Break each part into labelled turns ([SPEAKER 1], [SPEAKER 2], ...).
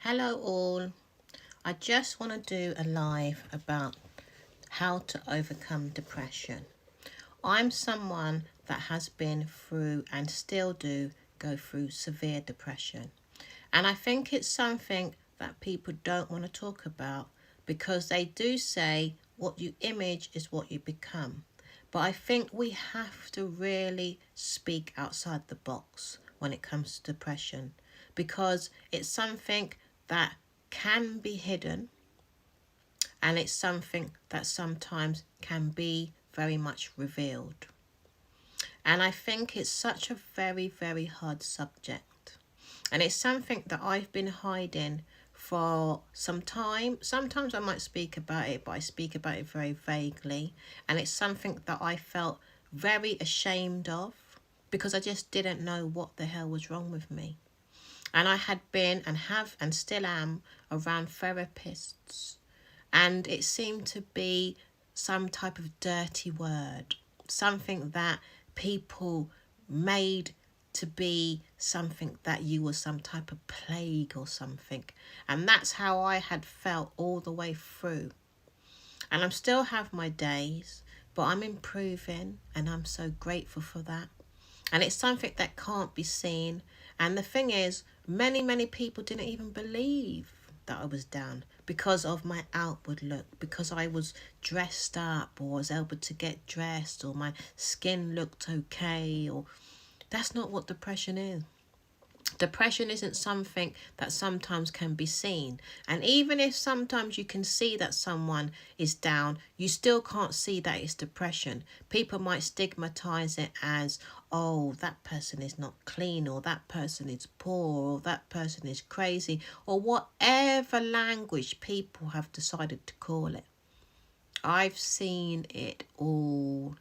[SPEAKER 1] Hello all. I just want to do a live about how to overcome depression. I'm someone that has been through and still do go through severe depression. And I think it's something that people don't want to talk about because they do say what you image is what you become. But I think we have to really speak outside the box when it comes to depression because it's something that can be hidden and it's something that sometimes can be very much revealed. And I think it's such a very, very hard subject. And it's something that I've been hiding for some time. Sometimes I might speak about it, but I speak about it very vaguely. And it's something that I felt very ashamed of because I just didn't know what the hell was wrong with me. And I had been and have and still am around therapists. And it seemed to be some type of dirty word, something that people made to be something that you were some type of plague or something. And that's how I had felt all the way through. And I still have my days, but I'm improving and I'm so grateful for that. And it's something that can't be seen. And the thing is, many people didn't even believe that I was down because of my outward look, because I was dressed up or was able to get dressed or my skin looked okay. Or that's not what depression is. Depression isn't something that sometimes can be seen. And even if sometimes you can see that someone is down, you still can't see that it's depression. People might stigmatize it as, oh, that person is not clean, or that person is poor, or that person is crazy, or whatever language people have decided to call it. I've seen it all.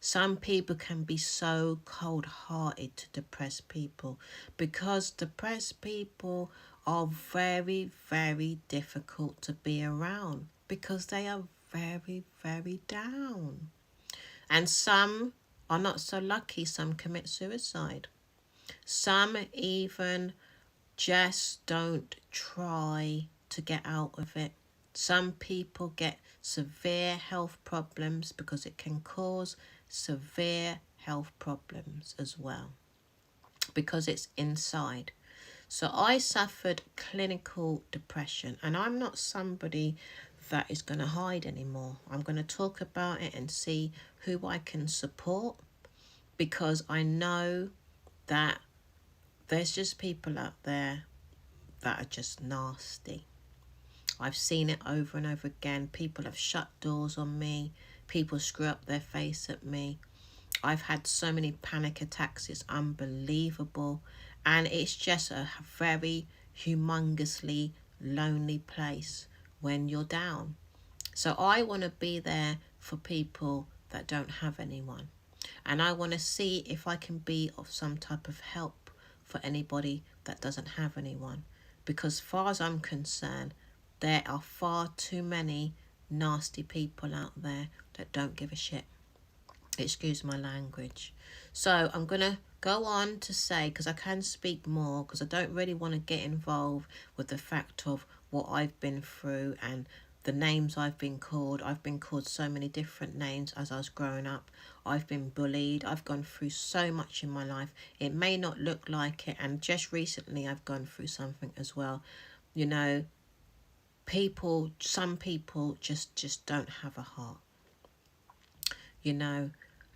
[SPEAKER 1] Some people can be so cold-hearted to depressed people because depressed people are very, very difficult to be around because they are very, very down. And some are not so lucky. Some commit suicide. Some even just don't try to get out of it. Some people get severe health problems because it can cause severe health problems as well because it's inside. So I suffered clinical depression, and I'm not somebody that is going to hide anymore. I'm going to talk about it and see who I can support because I know that there's just people out there that are just nasty. I've seen it over and over again. People have shut doors on me. People screw up their face at me. I've had so many panic attacks. It's unbelievable. And it's just a very humongously lonely place when you're down. So I want to be there for people that don't have anyone. And I want to see if I can be of some type of help for anybody that doesn't have anyone. Because as far as I'm concerned, there are far too many nasty people out there that don't give a shit. Excuse my language. So I'm going to go on to say, because I can speak more, because I don't really want to get involved with the fact of what I've been through and the names I've been called. I've been called so many different names as I was growing up. I've been bullied. I've gone through so much in my life. It may not look like it. And just recently I've gone through something as well. You know, some people just don't have a heart. You know,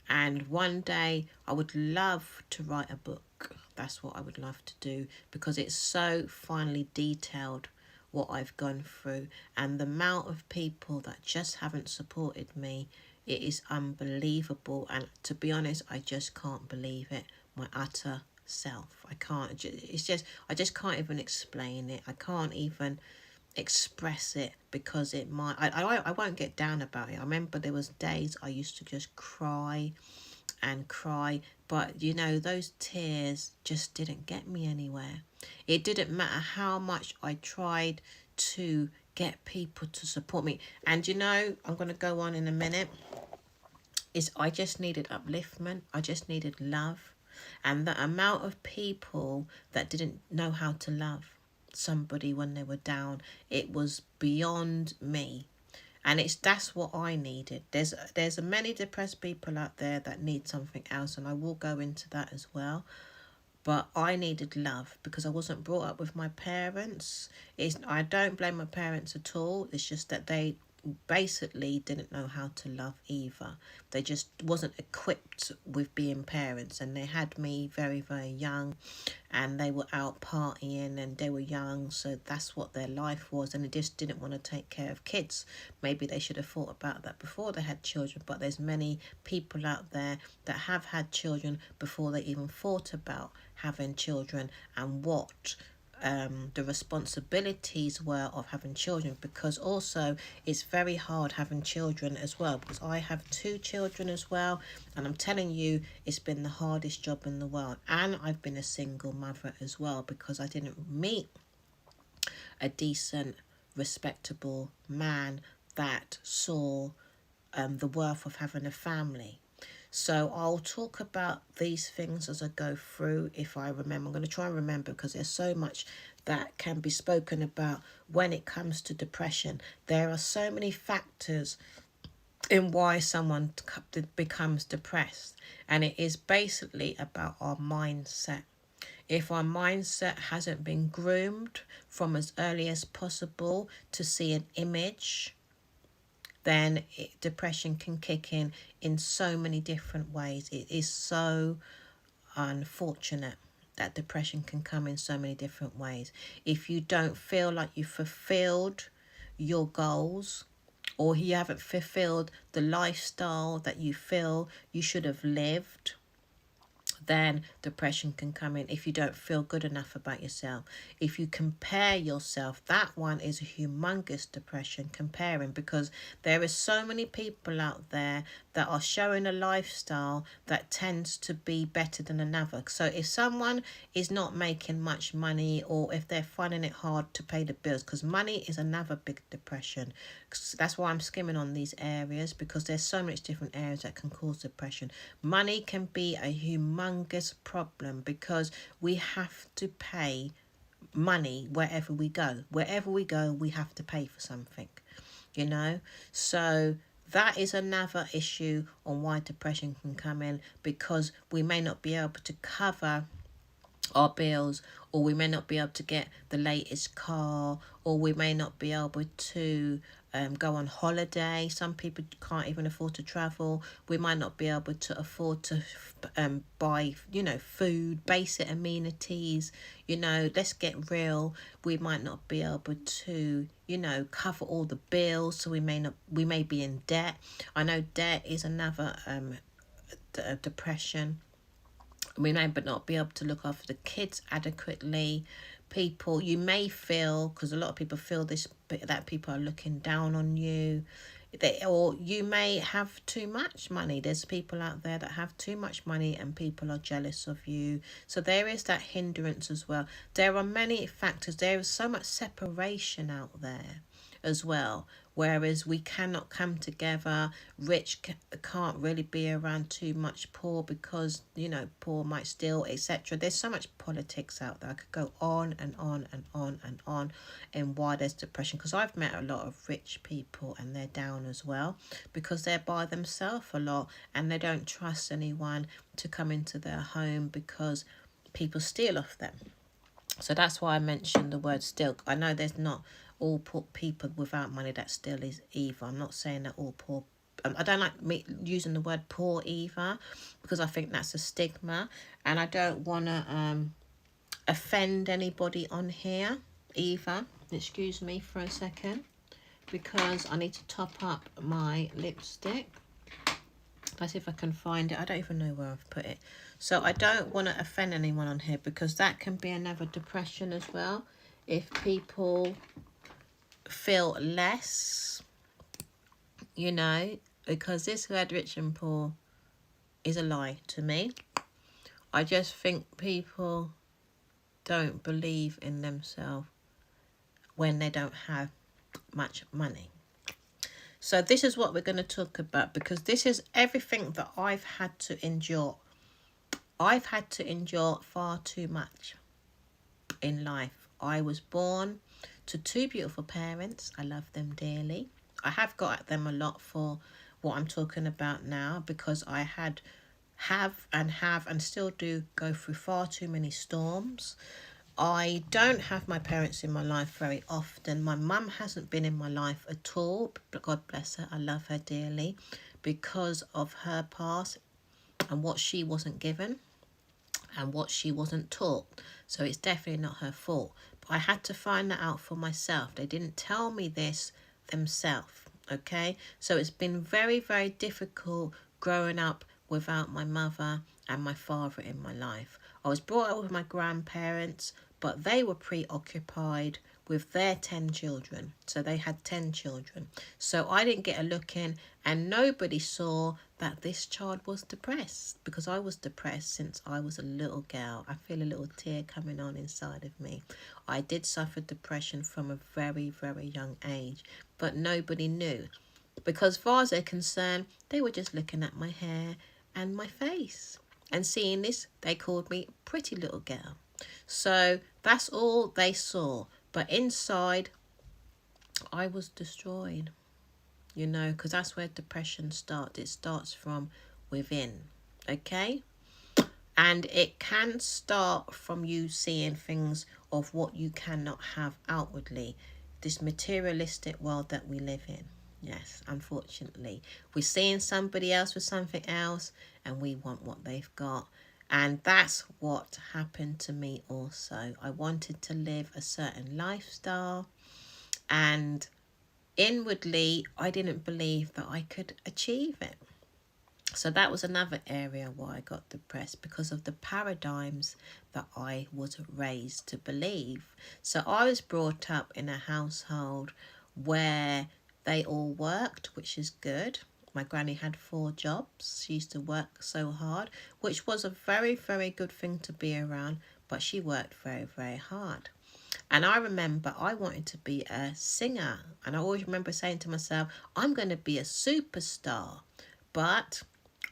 [SPEAKER 1] and one day I would love to write a book. That's what I would love to do because it's so finely detailed what I've gone through, and the amount of people that just haven't supported me, it is unbelievable. And to be honest, I just can't believe it. My utter self. I just can't even explain it. I can't even express it because it might I won't get down about it. I remember there was days I used to just cry and cry, but you know, those tears just didn't get me anywhere. It didn't matter how much I tried to get people to support me. And you know, I'm going to go on in a minute, is I just needed upliftment. I just needed love. And the amount of people that didn't know how to love. somebody when they were down. It was beyond me. And that's what I needed. There's many depressed people out there that need something else, and I will go into that as well. But I needed love because I wasn't brought up with my parents. I don't blame my parents at all. It's just that they basically didn't know how to love either. They just wasn't equipped with being parents, and they had me very, very young, and they were out partying and they were young, so that's what their life was, and they just didn't want to take care of kids. Maybe they should have thought about that before they had children, but there's many people out there that have had children before they even thought about having children, and what the responsibilities were of having children, because also it's very hard having children as well, because I have 2 children as well, and I'm telling you, it's been the hardest job in the world. And I've been a single mother as well, because I didn't meet a decent, respectable man that saw the worth of having a family. So I'll talk about these things as I go through, if I remember. I'm going to try and remember, because there's so much that can be spoken about when it comes to depression. There are so many factors in why someone becomes depressed, and it is basically about our mindset. If our mindset hasn't been groomed from as early as possible to see an image, then depression can kick in so many different ways. It is so unfortunate that depression can come in so many different ways. If you don't feel like you fulfilled your goals, or you haven't fulfilled the lifestyle that you feel you should have lived, then depression can come in. If you don't feel good enough about yourself, if you compare yourself, that one is a humongous depression, comparing, because there is so many people out there that are showing a lifestyle that tends to be better than another. So if someone is not making much money, or if they're finding it hard to pay the bills, because money is another big depression. That's why I'm skimming on these areas, because there's so much different areas that can cause depression. Money can be a humongous problem, because we have to pay money wherever we go. Wherever we go, we have to pay for something, so that is another issue on why depression can come in, because we may not be able to cover our bills, or we may not be able to get the latest car, or we may not be able to go on holiday. Some people can't even afford to travel. We might not be able to afford to buy, food, basic amenities. Let's get real. We might not be able to, cover all the bills. So we may be in debt. I know debt is another depression. We may but not be able to look after the kids adequately. You may feel, because a lot of people feel this, that people are looking down on you, or you may have too much money. There's people out there that have too much money, and people are jealous of you. So there is that hindrance as well. There are many factors. There is so much separation out there as well, whereas we cannot come together. Rich can't really be around too much poor, because poor might steal, etc. There's so much politics out there. I could go on and on and on and on, and why there's depression, because I've met a lot of rich people and they're down as well, because they're by themselves a lot, and they don't trust anyone to come into their home, because people steal off them. So that's why I mentioned the word steal. I know there's not all poor people without money that still is either. I'm not saying that all poor. I don't like using the word poor either, because I think that's a stigma, and I don't want to offend anybody on here either. Excuse me for a second, because I need to top up my lipstick. Let's see if I can find it. I don't even know where I've put it. So I don't want to offend anyone on here, because that can be another depression as well. If people feel less, because this word rich and poor is a lie to me. I just think people don't believe in themselves when they don't have much money. So this is what we're going to talk about, because this is everything that I've had to endure. I've had to endure far too much in life. I was born to two beautiful parents. I love them dearly. I have got at them a lot for what I'm talking about now, because I have and still do go through far too many storms. I don't have my parents in my life very often. My mum hasn't been in my life at all, but God bless her, I love her dearly, because of her past and what she wasn't given and what she wasn't taught. So it's definitely not her fault. But I had to find that out for myself. They didn't tell me this themselves. Okay, so it's been very, very difficult growing up without my mother and my father in my life. I was brought up with my grandparents, but they were preoccupied with their 10 children. So they had 10 children. So I didn't get a look in, and nobody saw that this child was depressed, because I was depressed since I was a little girl. I feel a little tear coming on inside of me. I did suffer depression from a very, very young age, but nobody knew, because as far as they're concerned, they were just looking at my hair and my face, and seeing this, they called me pretty little girl. So that's all they saw. But inside, I was destroyed, you know, because that's where depression starts. It starts from within, okay? And it can start from you seeing things of what you cannot have outwardly. This materialistic world that we live in. Yes, unfortunately. We're seeing somebody else with something else, and we want what they've got. And that's what happened to me also. I wanted to live a certain lifestyle, and inwardly, I didn't believe that I could achieve it. So that was another area why I got depressed, because of the paradigms that I was raised to believe. So I was brought up in a household where they all worked, which is good. My granny had 4 jobs. She used to work so hard, which was a very, very good thing to be around, but she worked very, very hard. And I remember I wanted to be a singer, and I always remember saying to myself, I'm going to be a superstar. But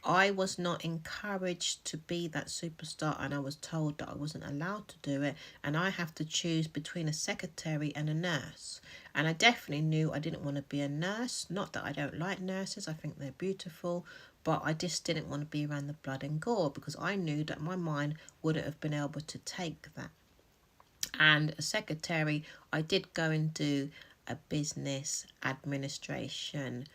[SPEAKER 1] I was not encouraged to be that superstar, and I was told that I wasn't allowed to do it, and I have to choose between a secretary and a nurse. And I definitely knew I didn't want to be a nurse. Not that I don't like nurses, I think they're beautiful, but I just didn't want to be around the blood and gore, because I knew that my mind wouldn't have been able to take that. And a secretary, I did go and do a business administration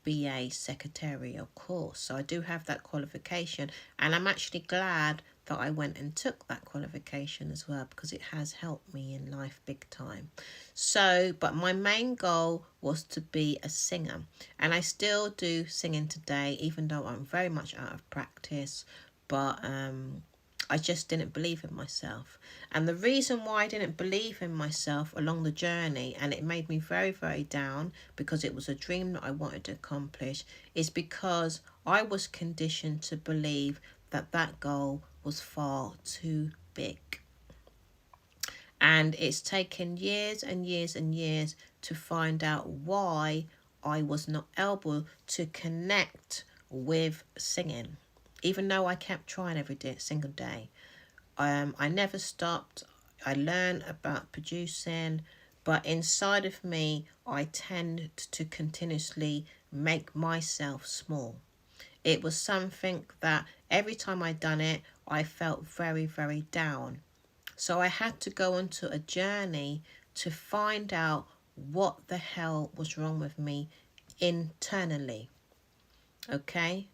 [SPEAKER 1] BA secretarial course. So I do have that qualification, and I'm actually glad that I went and took that qualification as well, because it has helped me in life big time. So, but my main goal was to be a singer, and I still do singing today, even though I'm very much out of practice. But I just didn't believe in myself. And the reason why I didn't believe in myself along the journey, and it made me very, very down, because it was a dream that I wanted to accomplish, is because I was conditioned to believe that that goal was far too big. And it's taken years and years and years to find out why I was not able to connect with singing. Even though I kept trying every single day. I never stopped. I learned about producing, but inside of me, I tend to continuously make myself small. It was something that every time I done it, I felt very, very down. So I had to go onto a journey to find out what the hell was wrong with me internally. Okay?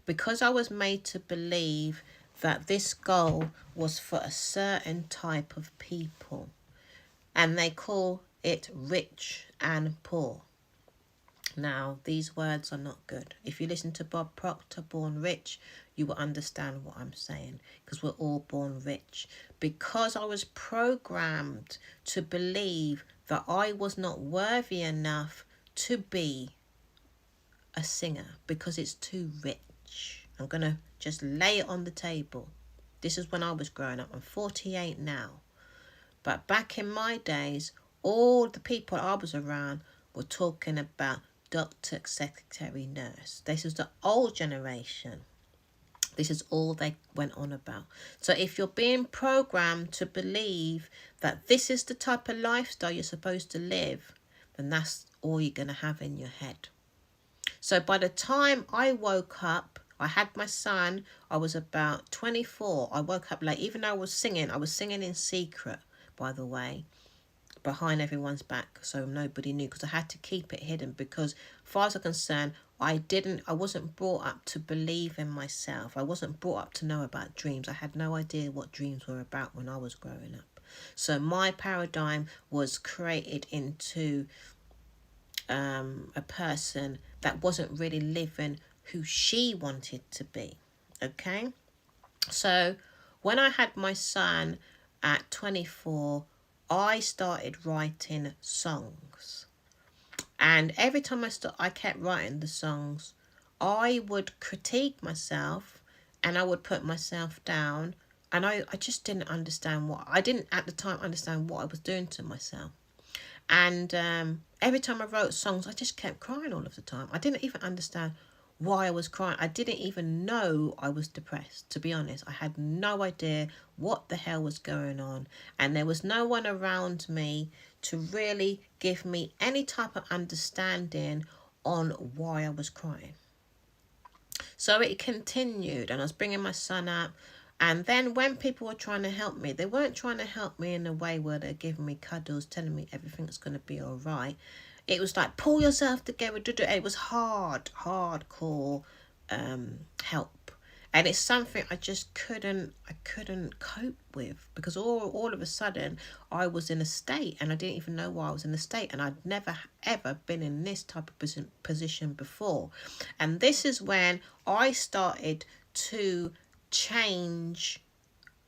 [SPEAKER 1] Because I was made to believe that this goal was for a certain type of people, and they call it rich and poor. Now, these words are not good. If you listen to Bob Proctor, Born Rich, you will understand what I'm saying, because we're all born rich. Because I was programmed to believe that I was not worthy enough to be a singer, because it's too rich. I'm going to just lay it on the table. This is when I was growing up. I'm 48 now. But back in my days, all the people I was around were talking about doctor, secretary, nurse. This is the old generation. This is all they went on about. So if you're being programmed to believe that this is the type of lifestyle you're supposed to live, then that's all you're going to have in your head. So by the time I woke up, I had my son, I was about 24. I woke up late, even though I was singing in secret, by the way, behind everyone's back, so nobody knew, because I had to keep it hidden, because as far as I'm concerned, I wasn't brought up to believe in myself. I wasn't brought up to know about dreams. I had no idea what dreams were about when I was growing up. So my paradigm was created into a person that wasn't really living who she wanted to be. Okay? So when I had my son at 24, I started writing songs. And every time I kept writing the songs, I would critique myself and I would put myself down. And I just didn't understand I didn't at the time understand what I was doing to myself. And every time I wrote songs, I just kept crying all of the time. I didn't even understand why I was crying. I didn't even know I was depressed, to be honest. I had no idea what the hell was going on. And there was no one around me to really give me any type of understanding on why I was crying. So it continued, and I was bringing my son up. And then when people were trying to help me, they weren't trying to help me in a way where they're giving me cuddles, telling me everything's going to be all right. It was like, pull yourself together. It was hardcore help. And it's something I just couldn't cope with, because all of a sudden I was in a state and I didn't even know why I was in a state, and I'd never ever been in this type of position before. And this is when I started to change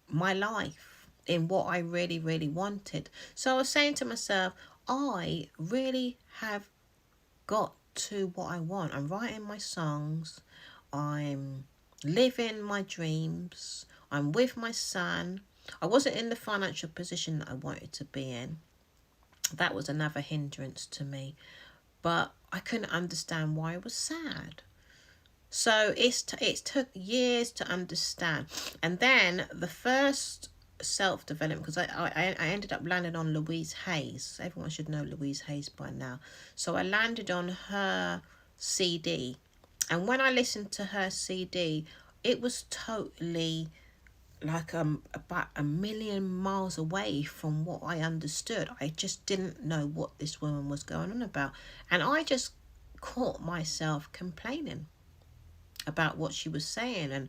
[SPEAKER 1] my life in what I really wanted. So I was saying to myself, I really have got to what I want. I'm writing my songs, I'm living my dreams, I'm with my son. I wasn't in the financial position that I wanted to be in. That was another hindrance to me, but I couldn't understand why I was sad. So it took years to understand. And then the first self-development, because I ended up landing on Louise Hayes. Everyone should know Louise Hayes by now. So I landed on her CD. And when I listened to her CD, it was totally like about a million miles away from what I understood. I just didn't know what this woman was going on about. And I just caught myself complaining about what she was saying, and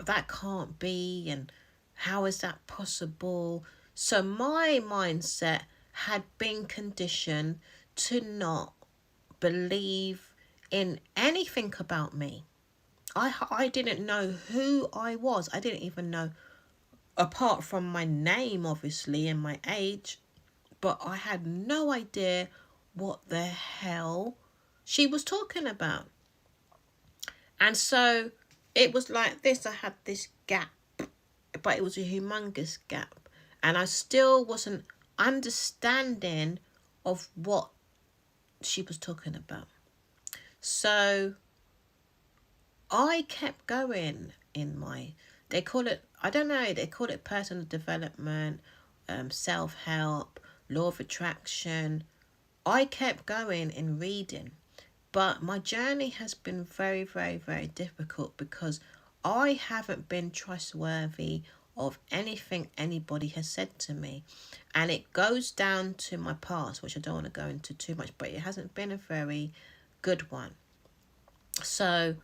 [SPEAKER 1] that can't be, and how is that possible? So my mindset had been conditioned to not believe in anything about me. I didn't know who I was. I didn't even know, apart from my name obviously and my age, but I had no idea what the hell she was talking about. And so it was like this. I had this gap, but it was a humongous gap. And I still wasn't understanding of what she was talking about. So I kept going in they call it, I don't know, they call it personal development, self-help, law of attraction. I kept going in reading. But my journey has been very, very, very difficult, because I haven't been trustworthy of anything anybody has said to me. And it goes down to my past, which I don't want to go into too much, but it hasn't been a very good one. So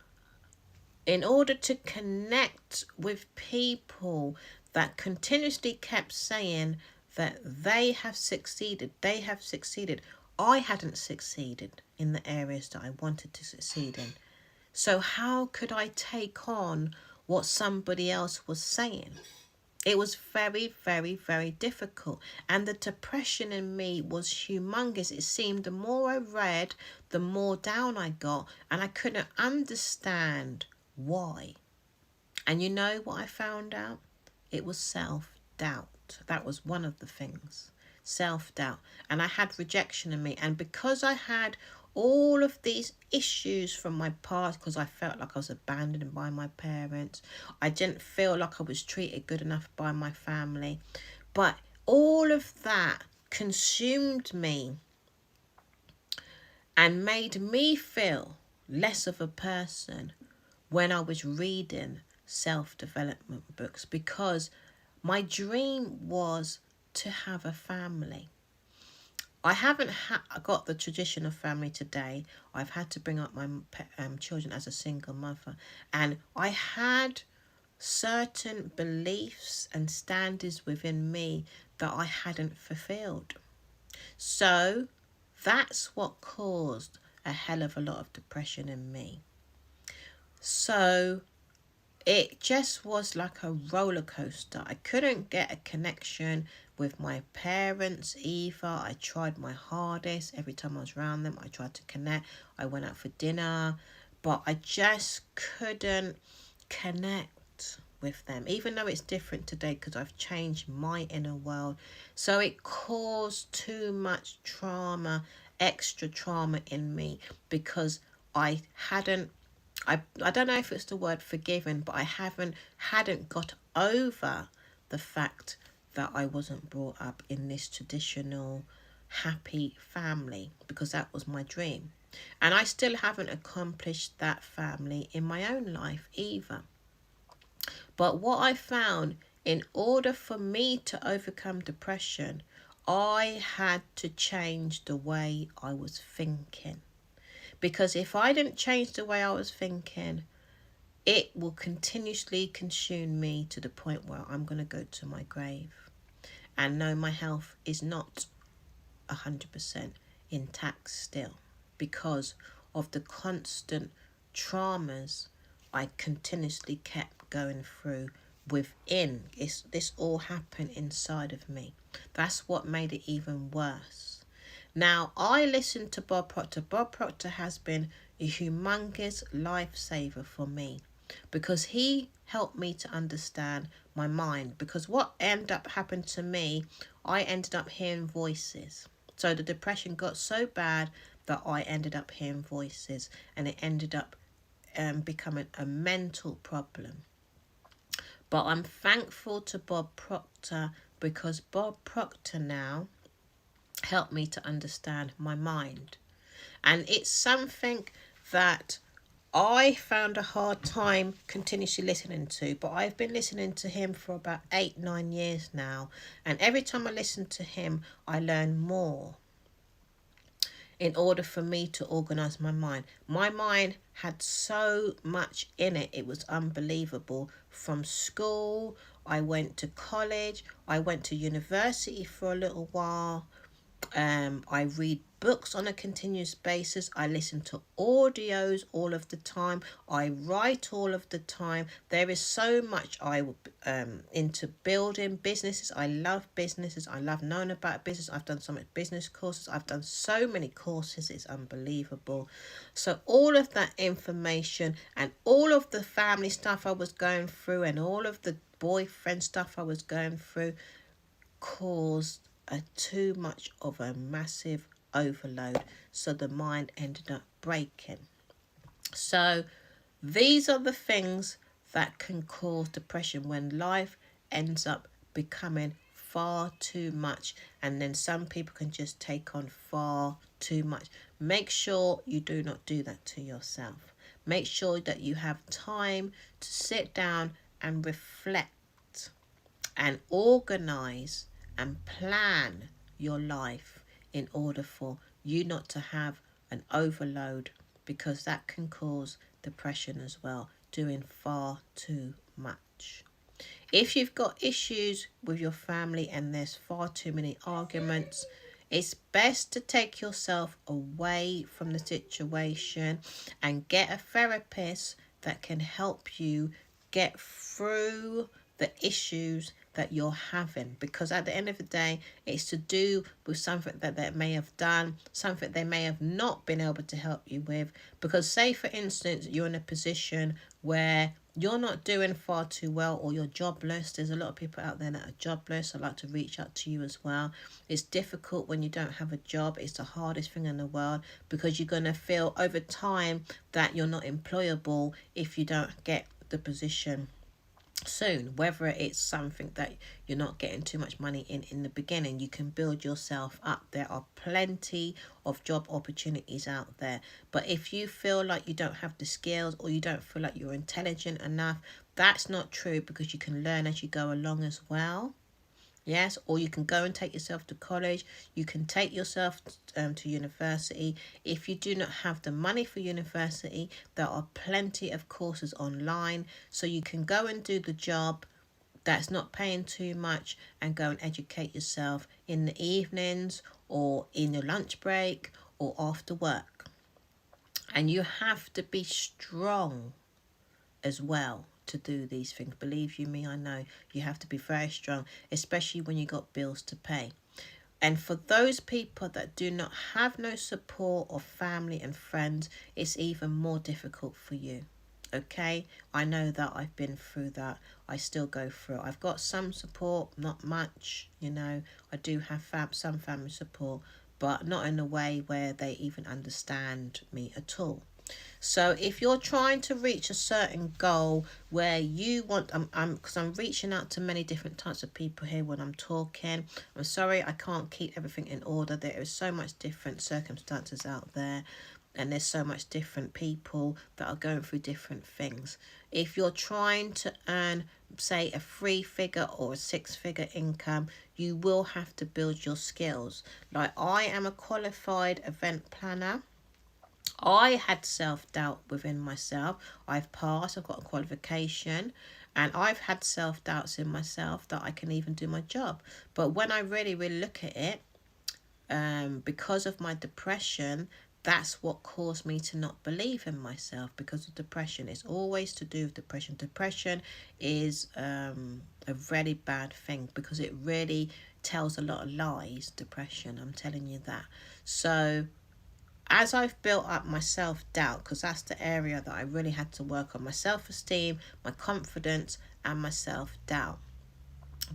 [SPEAKER 1] in order to connect with people that continuously kept saying that they have succeeded, I hadn't succeeded in the areas that I wanted to succeed in. So how could I take on what somebody else was saying? It was very, very, very difficult. And the depression in me was humongous. It seemed the more I read, the more down I got. And I couldn't understand why. And you know what I found out? It was self-doubt. That was one of the things. Self-doubt. And I had rejection in me. And because I had all of these issues from my past because I felt like I was abandoned by my parents. I didn't feel like I was treated good enough by my family. But all of that consumed me and made me feel less of a person when I was reading self-development books, because my dream was to have a family. I haven't got the tradition of family today. I've had to bring up my children as a single mother, and I had certain beliefs and standards within me that I hadn't fulfilled. So that's what caused a hell of a lot of depression in me. So it just was like a roller coaster. I couldn't get a connection with my parents either. I tried my hardest. Every time I was around them, I tried to connect. I went out for dinner, but I just couldn't connect with them, even though it's different today because I've changed my inner world. So it caused too much trauma, extra trauma in me, because I hadn't I don't know if it's the word forgiven, but I hadn't got over the fact that I wasn't brought up in this traditional happy family, because that was my dream. And I still haven't accomplished that family in my own life either. But what I found, in order for me to overcome depression, I had to change the way I was thinking. Because if I didn't change the way I was thinking, it will continuously consume me to the point where I'm going to go to my grave. And no, my health is not 100% intact still, because of the constant traumas I continuously kept going through within. This all happened inside of me. That's what made it even worse. Now, I listened to Bob Proctor. Bob Proctor has been a humongous lifesaver for me, because he helped me to understand my mind. Because what ended up happening to me, I ended up hearing voices. So the depression got so bad that I ended up hearing voices, and it ended up becoming a mental problem. But I'm thankful to Bob Proctor, because Bob Proctor now helped me to understand my mind. And it's something that I found a hard time continuously listening to, but I've been listening to him for about 8-9 years now, and every time I listen to him I learn more in order for me to organize my mind. My mind had so much in it, it was unbelievable. From school, I went to college, I went to university for a little while. I read books on a continuous basis. I listen to audios all of the time. I write all of the time. There is so much I into building businesses. I love businesses. I love knowing about business. I've done so much business courses. I've done so many courses. It's unbelievable. So all of that information and all of the family stuff I was going through and all of the boyfriend stuff I was going through caused too much of a massive overload, so the mind ended up breaking. So these are the things that can cause depression, when life ends up becoming far too much, and then some people can just take on far too much. Make sure you do not do that to yourself. Make sure that you have time to sit down and reflect and organize and plan your life in order for you not to have an overload, because that can cause depression as well, doing far too much. If you've got issues with your family and there's far too many arguments, it's best to take yourself away from the situation and get a therapist that can help you get through the issues that you're having, because at the end of the day, it's to do with something that they may have done, something they may have not been able to help you with. Because say for instance, you're in a position where you're not doing far too well, or you're jobless. There's a lot of people out there that are jobless. I'd like to reach out to you as well. It's difficult when you don't have a job. It's the hardest thing in the world, because you're going to feel over time that you're not employable if you don't get the position soon. Whether it's something that you're not getting too much money in the beginning, you can build yourself up. There are plenty of job opportunities out there. But if you feel like you don't have the skills, or you don't feel like you're intelligent enough, that's not true, because you can learn as you go along as well. Yes, or you can go and take yourself to college. You can take yourself to university. If you do not have the money for university, there are plenty of courses online. So you can go and do the job that's not paying too much, and go and educate yourself in the evenings, or in your lunch break, or after work. And you have to be strong as well to do these things. Believe you me, I know you have to be very strong, especially when you got bills to pay. And for those people that do not have no support of family and friends, it's even more difficult for you. Okay, I know that I've been through that. I still go through it. I've got some support, not much, I do have some family support, but not in a way where they even understand me at all. So if you're trying to reach a certain goal where you want, because I'm reaching out to many different types of people here when I'm talking. I'm sorry, I can't keep everything in order. There is so much different circumstances out there, and there's so much different people that are going through different things. If you're trying to earn, say, a 3-figure or a 6-figure income, you will have to build your skills. Like, I am a qualified event planner. I had self-doubt within myself. I've passed, I've got a qualification, and I've had self-doubts in myself that I can even do my job. But when I really, really look at it, because of my depression, that's what caused me to not believe in myself, because of depression. It's always to do with depression. Depression is a very bad thing, because it really tells a lot of lies, depression, I'm telling you that. So as I've built up my self-doubt, because that's the area that I really had to work on, my self-esteem, my confidence, and my self-doubt.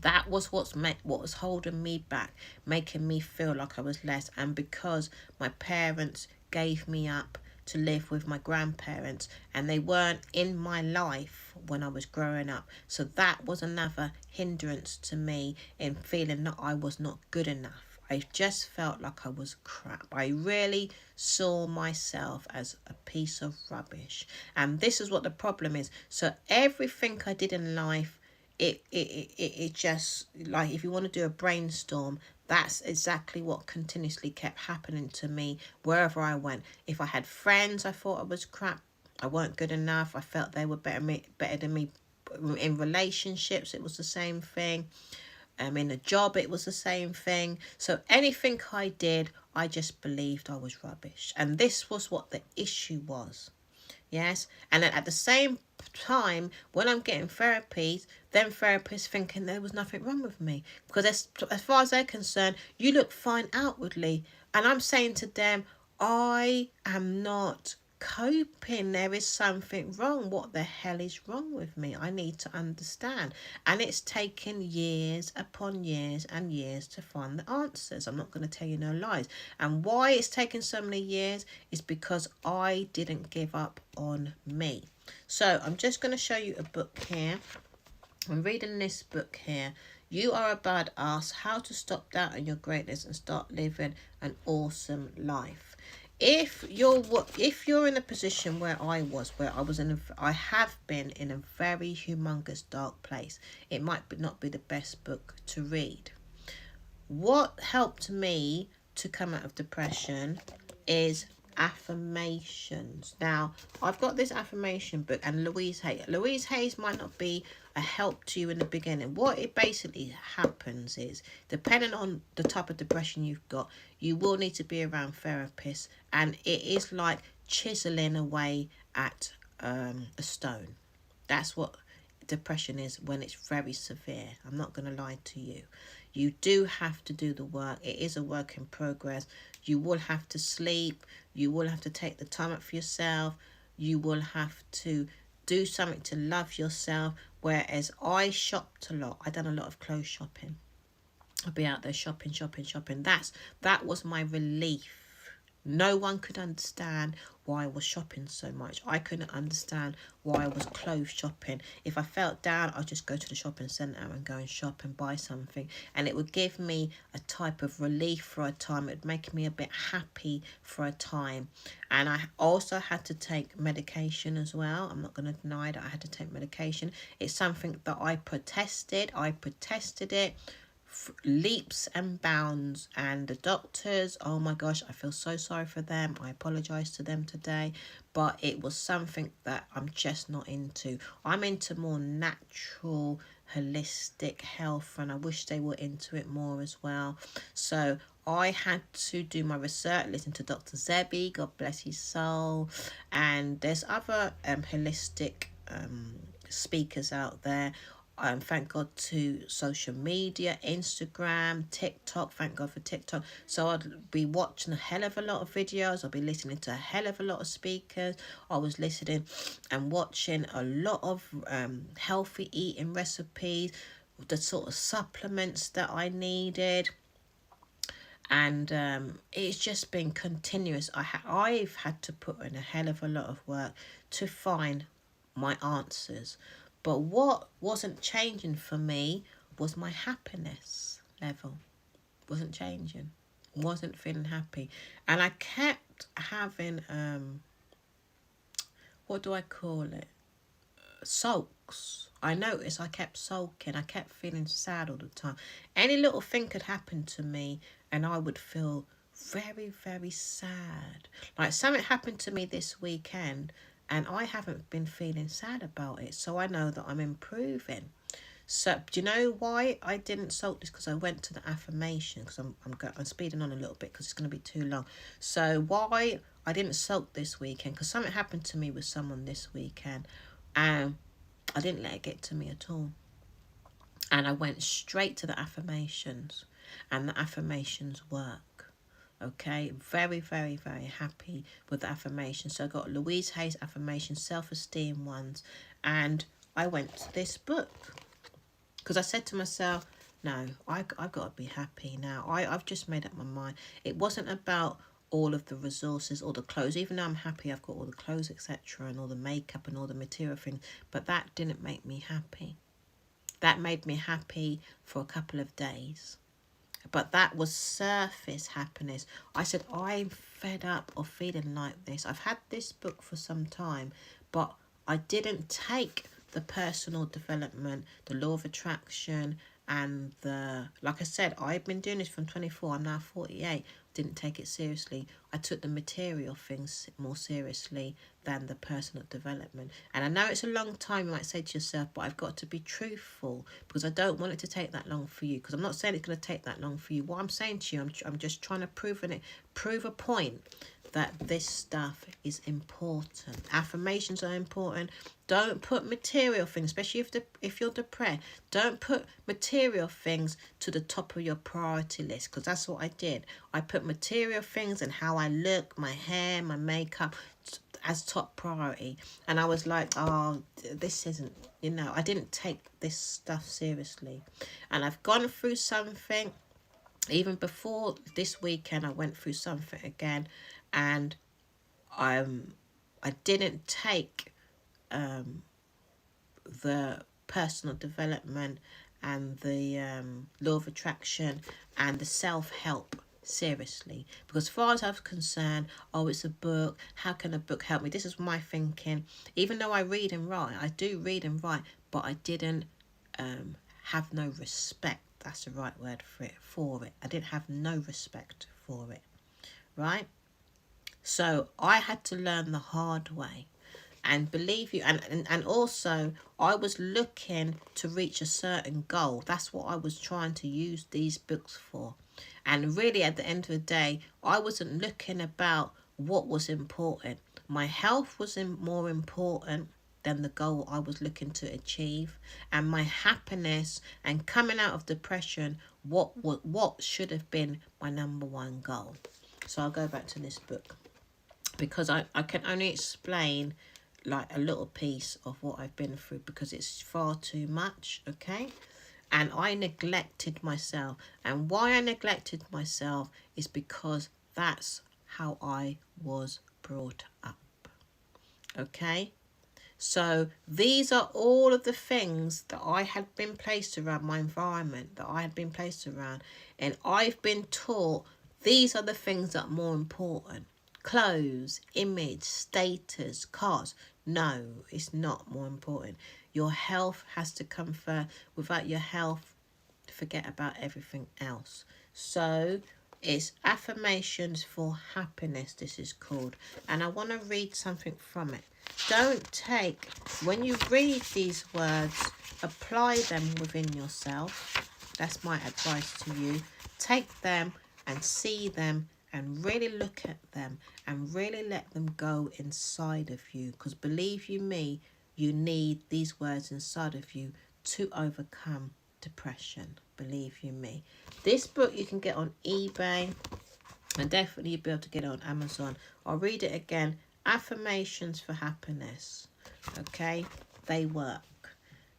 [SPEAKER 1] That was what was holding me back, making me feel like I was less. And because my parents gave me up to live with my grandparents, and they weren't in my life when I was growing up, so that was another hindrance to me in feeling that I was not good enough. I just felt like I was crap. I really saw myself as a piece of rubbish. And this is what the problem is. So everything I did in life, it just, like, if you want to do a brainstorm, that's exactly what continuously kept happening to me wherever I went. If I had friends, I thought I was crap. I weren't good enough. I felt they were better than me. In relationships, it was the same thing. In a job, it was the same thing. So anything I did, I just believed I was rubbish. And this was what the issue was. Yes. And then at the same time, when I'm getting therapies, then therapists thinking there was nothing wrong with me. Because as far as they're concerned, you look fine outwardly. And I'm saying to them, I am not coping. There is something wrong. What the hell is wrong with me? I need to understand. And it's taken years upon years and years to find the answers. I'm not going to tell you no lies. And why it's taken so many years is because I didn't give up on me. So I'm just going to show you a book here. I'm reading this book here. You Are a Badass: How to Stop Doubting Your Greatness and Start Living an Awesome Life. If you're in a position where I have been in a very humongous dark place, it might not be the best book to read. What helped me to come out of depression is affirmations. Now, I've got this affirmation book, and Louise Hayes might not be a help to you in the beginning. What it basically happens is, depending on the type of depression you've got, you will need to be around therapists, and it is like chiseling away at a stone. That's what depression is when it's very severe. I'm not going to lie to you. You do have to do the work. It is a work in progress. You will have to sleep. You will have to take the time up for yourself. You will have to do something to love yourself. Whereas I shopped a lot. I done a lot of clothes shopping. I'd be out there shopping. That was my relief. No one could understand why I was shopping so much. I couldn't understand why I was clothes shopping. If I felt down, I'd just go to the shopping centre and go and shop and buy something. And it would give me a type of relief for a time. It would make me a bit happy for a time. And I also had to take medication as well. I'm not going to deny that I had to take medication. It's something that I protested. I protested it leaps and bounds, and the doctors, oh my gosh, I feel so sorry for them. I apologize to them today, but it was something that I'm just not into. I'm into more natural, holistic health, and I wish they were into it more as well. So I had to do my research, listen to Dr. Zebi, God bless his soul, and there's other holistic speakers out there. Thank God to social media, Instagram, TikTok. Thank God for TikTok. So I'd be watching a hell of a lot of videos. I'll be listening to a hell of a lot of speakers. I was listening and watching a lot of healthy eating recipes, the sort of supplements that I needed. And it's just been continuous. I've had to put in a hell of a lot of work to find my answers. But what wasn't changing for me was my happiness level. Wasn't changing. Wasn't feeling happy. And I kept having, what do I call it? Sulks. I noticed I kept sulking. I kept feeling sad all the time. Any little thing could happen to me and I would feel very, very sad. Like something happened to me this weekend and I haven't been feeling sad about it. So I know that I'm improving. So do you know why I didn't sulk this? Because I went to the affirmation. Because I'm speeding on a little bit because it's going to be too long. So why I didn't sulk this weekend? Because something happened to me with someone this weekend. And I didn't let it get to me at all. And I went straight to the affirmations. And the affirmations work. Okay, very, very, very happy with the affirmations. So I got Louise Hay's affirmations, self-esteem ones, and I went to this book because I said to myself, no, I've got to be happy now. I've just made up my mind. It wasn't about all of the resources or the clothes, even though I'm happy I've got all the clothes, etc., and all the makeup and all the material things, but that didn't make me happy. That made me happy for a couple of days. But that was surface happiness. I said, I'm fed up of feeling like this. I've had this book for some time, but I didn't take the personal development, the law of attraction, and like I said, I've been doing this from 24. I'm now 48. Didn't take it seriously. I took the material things more seriously than the personal development. And I know it's a long time, you might say to yourself, but I've got to be truthful because I don't want it to take that long for you. Because I'm not saying it's going to take that long for you. What I'm saying to you, I'm just trying to prove a point that this stuff is important. Affirmations are important. Don't put material things, especially if you're depressed, don't put material things to the top of your priority list, because that's what I did. I put material things and how I look, my hair, my makeup, as top priority. And I was like, oh, this isn't, I didn't take this stuff seriously. And I've gone through something. Even before this weekend, I went through something again. And I didn't take the personal development and the law of attraction and the self-help seriously, because as far as I was concerned, oh, it's a book, how can a book help me? This is my thinking. Even though I read and write, I do read and write, but I didn't have no respect, that's the right word for it. I didn't have no respect for it, right? So I had to learn the hard way. And believe you, and also I was looking to reach a certain goal. That's what I was trying to use these books for. And really at the end of the day, I wasn't looking about what was important. My health was more important. than the goal I was looking to achieve. And my happiness and coming out of depression, what should have been my number one goal. So I'll go back to this book, because I can only explain like a little piece of what I've been through, because it's far too much, okay? And I neglected myself. And why I neglected myself is because that's how I was brought up, okay? So these are all of the things that I had been placed around, my environment that I had been placed around. And I've been taught these are the things that are more important. Clothes, image, status, cars. No, it's not more important. Your health has to come first. Without your health, forget about everything else. So it's affirmations for happiness, this is called. And I want to read something from it. Don't take, when you read these words, apply them within yourself. That's my advice to you. Take them and see them and really look at them and really let them go inside of you. Because believe you me, you need these words inside of you to overcome depression. Believe you me. This book you can get on eBay, and definitely you'll be able to get it on Amazon. I'll read it again. Affirmations for happiness. Okay, they work.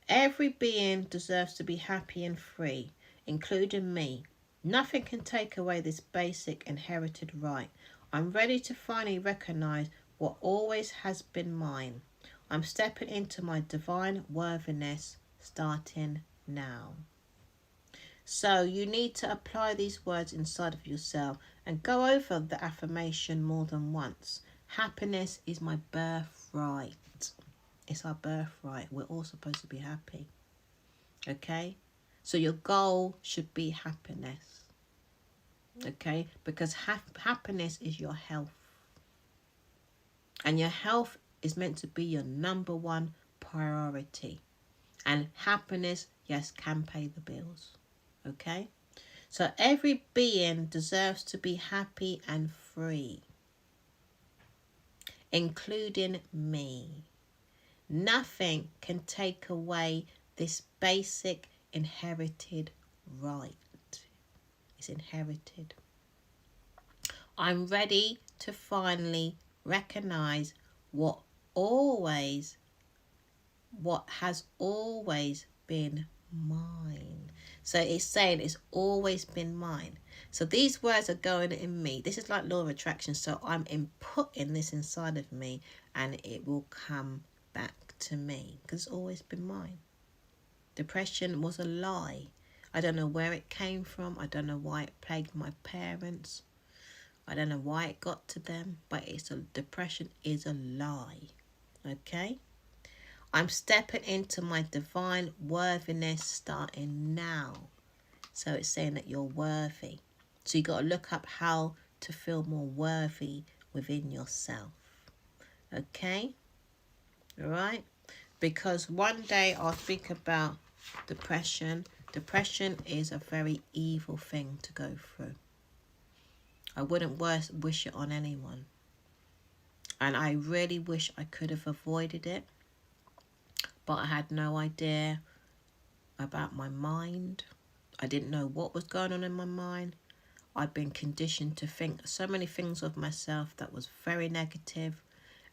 [SPEAKER 1] Every being deserves to be happy and free, including me. Nothing can take away this basic inherited right. I'm ready to finally recognize what always has been mine. I'm stepping into my divine worthiness starting now. So you need to apply these words inside of yourself and go over the affirmation more than once. Happiness is my birthright. It's our birthright. We're all supposed to be happy. Okay? So your goal should be happiness. Okay? Because happiness is your health. And your health is meant to be your number one priority. And happiness, yes, can pay the bills. Okay? So every being deserves to be happy and free, including me. Nothing can take away this basic inherited right. It's inherited. I'm ready to finally recognize what has always been mine. So it's saying it's always been mine. So these words are going in me. This is like law of attraction. So I'm inputting this inside of me and it will come back to me because it's always been mine. Depression was a lie. I don't know where it came from. I don't know why it plagued my parents. I don't know why it got to them, but depression is a lie. Okay? I'm stepping into my divine worthiness starting now. So it's saying that you're worthy. So you got to look up how to feel more worthy within yourself. Okay? All right? Because one day I'll speak about depression. Depression is a very evil thing to go through. I wouldn't wish it on anyone. And I really wish I could have avoided it. But I had no idea about my mind. I didn't know what was going on in my mind. I'd been conditioned to think so many things of myself that was very negative.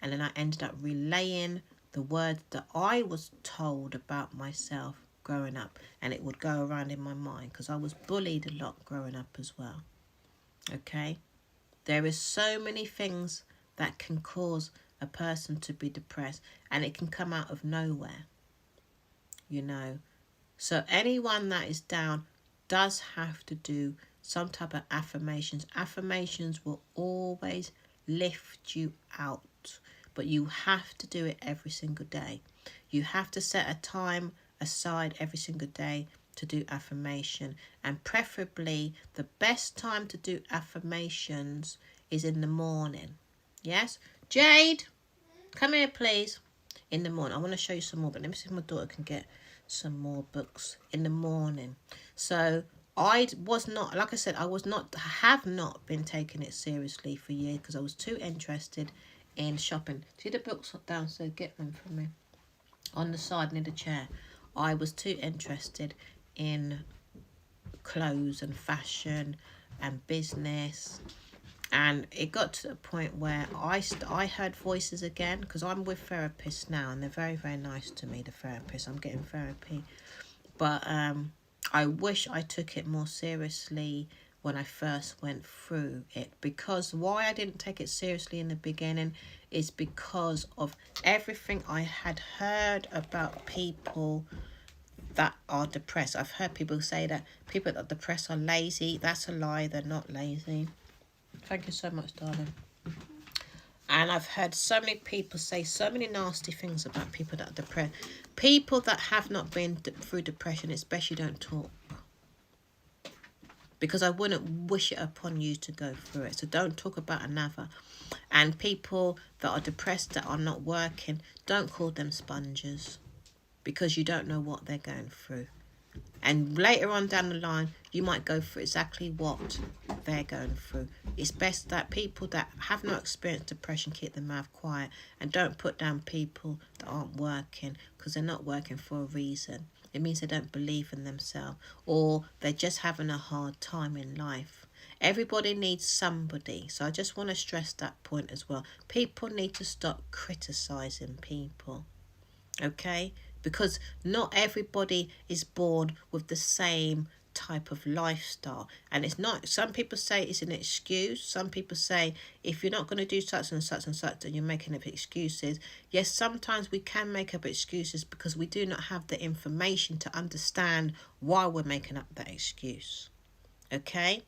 [SPEAKER 1] And then I ended up relaying the words that I was told about myself growing up. And it would go around in my mind because I was bullied a lot growing up as well. Okay? There is so many things that can cause a person to be depressed, and it can come out of nowhere, you know. So anyone that is down does have to do some type of affirmations. Affirmations will always lift you out, but you have to do it every single day. You have to set a time aside every single day to do affirmation, and preferably the best time to do affirmations is in the morning. Yes, Jade, come here please. In the morning. I want to show you some more, but let me see if my daughter can get some more books in the morning. So I was not, like I said, have not been taking it seriously for years because I was too interested in shopping. See the books downstairs, get them from me. on the side near the chair. I was too interested in clothes and fashion and business, and it got to the point where I heard voices again, because I'm with therapists now and they're very, very nice to me, the therapists. I'm getting therapy, but I wish I took it more seriously when I first went through it, because why I didn't take it seriously in the beginning is because of everything I had heard about people that are depressed. I've heard people say that people that are depressed are lazy. That's a lie. They're not lazy. Thank you so much, darling. And I've heard so many people say so many nasty things about people that are depressed. People that have not been through depression especially don't talk, because I wouldn't wish it upon you to go through it. So don't talk about another. And people that are depressed that are not working, don't call them sponges, because you don't know what they're going through. And later on down the line, you might go through exactly what they're going through. It's best that people that have not experienced depression keep their mouth quiet, and don't put down people that aren't working, because they're not working for a reason. It means they don't believe in themselves, or they're just having a hard time in life. Everybody needs somebody. So I just want to stress that point as well. People need to stop criticizing people. Okay? Because not everybody is born with the same type of lifestyle. And it's not, some people say it's an excuse. Some people say if you're not going to do such and such and such, then you're making up excuses. Yes, sometimes we can make up excuses because we do not have the information to understand why we're making up that excuse. Okay?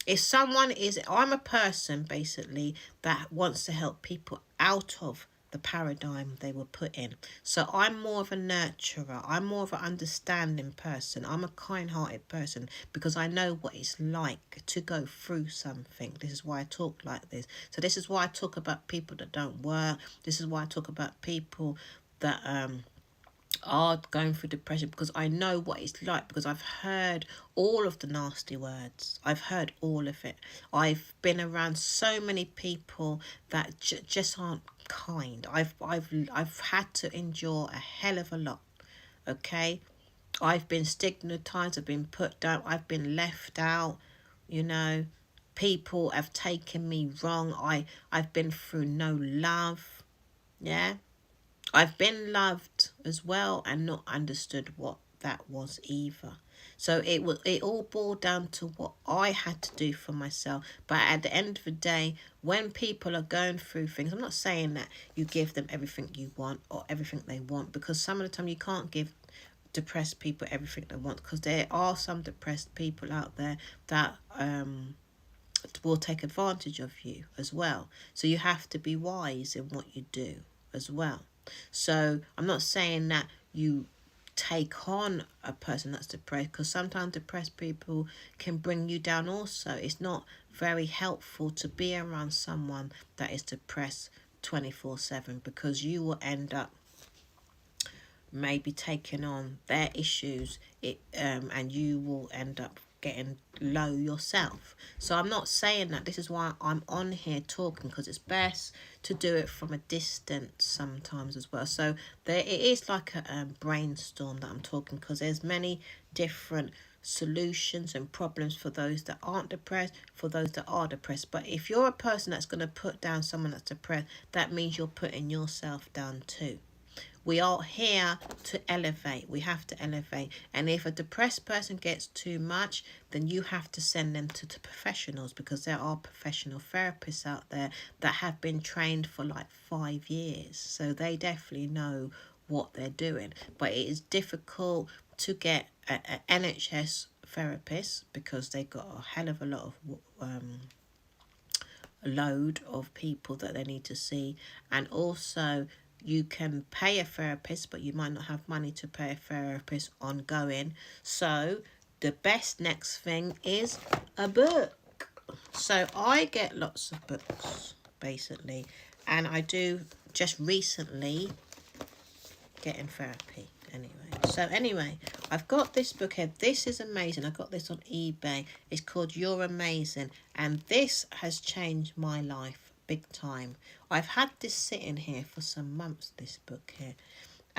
[SPEAKER 1] If someone is, I'm a person basically that wants to help people out of the paradigm they were put in. So I'm more of a nurturer. I'm more of an understanding person. I'm a kind-hearted person, because I know what it's like to go through something. This is why I talk like this. So this is why I talk about people that don't work. This is why I talk about people that are going through depression, because I know what it's like, because I've heard all of the nasty words. I've heard all of it. I've been around so many people that just aren't kind. I've had to endure a hell of a lot. Okay, I've been stigmatized. I've been put down. I've been left out. You know, people have taken me wrong. I've been through no love. Yeah, I've been loved as well and not understood what that was either. So it all boiled down to what I had to do for myself. But at the end of the day, when people are going through things, I'm not saying that you give them everything you want or everything they want, because some of the time you can't give depressed people everything they want, because there are some depressed people out there that will take advantage of you as well. So you have to be wise in what you do as well. So I'm not saying that you take on a person that's depressed, because sometimes depressed people can bring you down also. It's not very helpful to be around someone that is depressed 24/7, because you will end up maybe taking on their issues, and you will end up getting low yourself. So I'm not saying that. This is why I'm on here talking, because it's best to do it from a distance sometimes as well. So there, it is like a brainstorm that I'm talking, because there's many different solutions and problems for those that aren't depressed, for those that are depressed. But if you're a person that's going to put down someone that's depressed, that means you're putting yourself down too. We are here to elevate. We have to elevate. And if a depressed person gets too much, then you have to send them to professionals, because there are professional therapists out there that have been trained for like 5 years. So they definitely know what they're doing. But it is difficult to get an NHS therapist, because they got a hell of a lot of load of people that they need to see. And also, you can pay a therapist, but you might not have money to pay a therapist ongoing. So the best next thing is a book. So I get lots of books basically, and I do just recently get in therapy anyway. I've got this book here. This is amazing. I got this on eBay. It's called You're Amazing, and this has changed my life big time. I've had this sitting here for some months, this book here,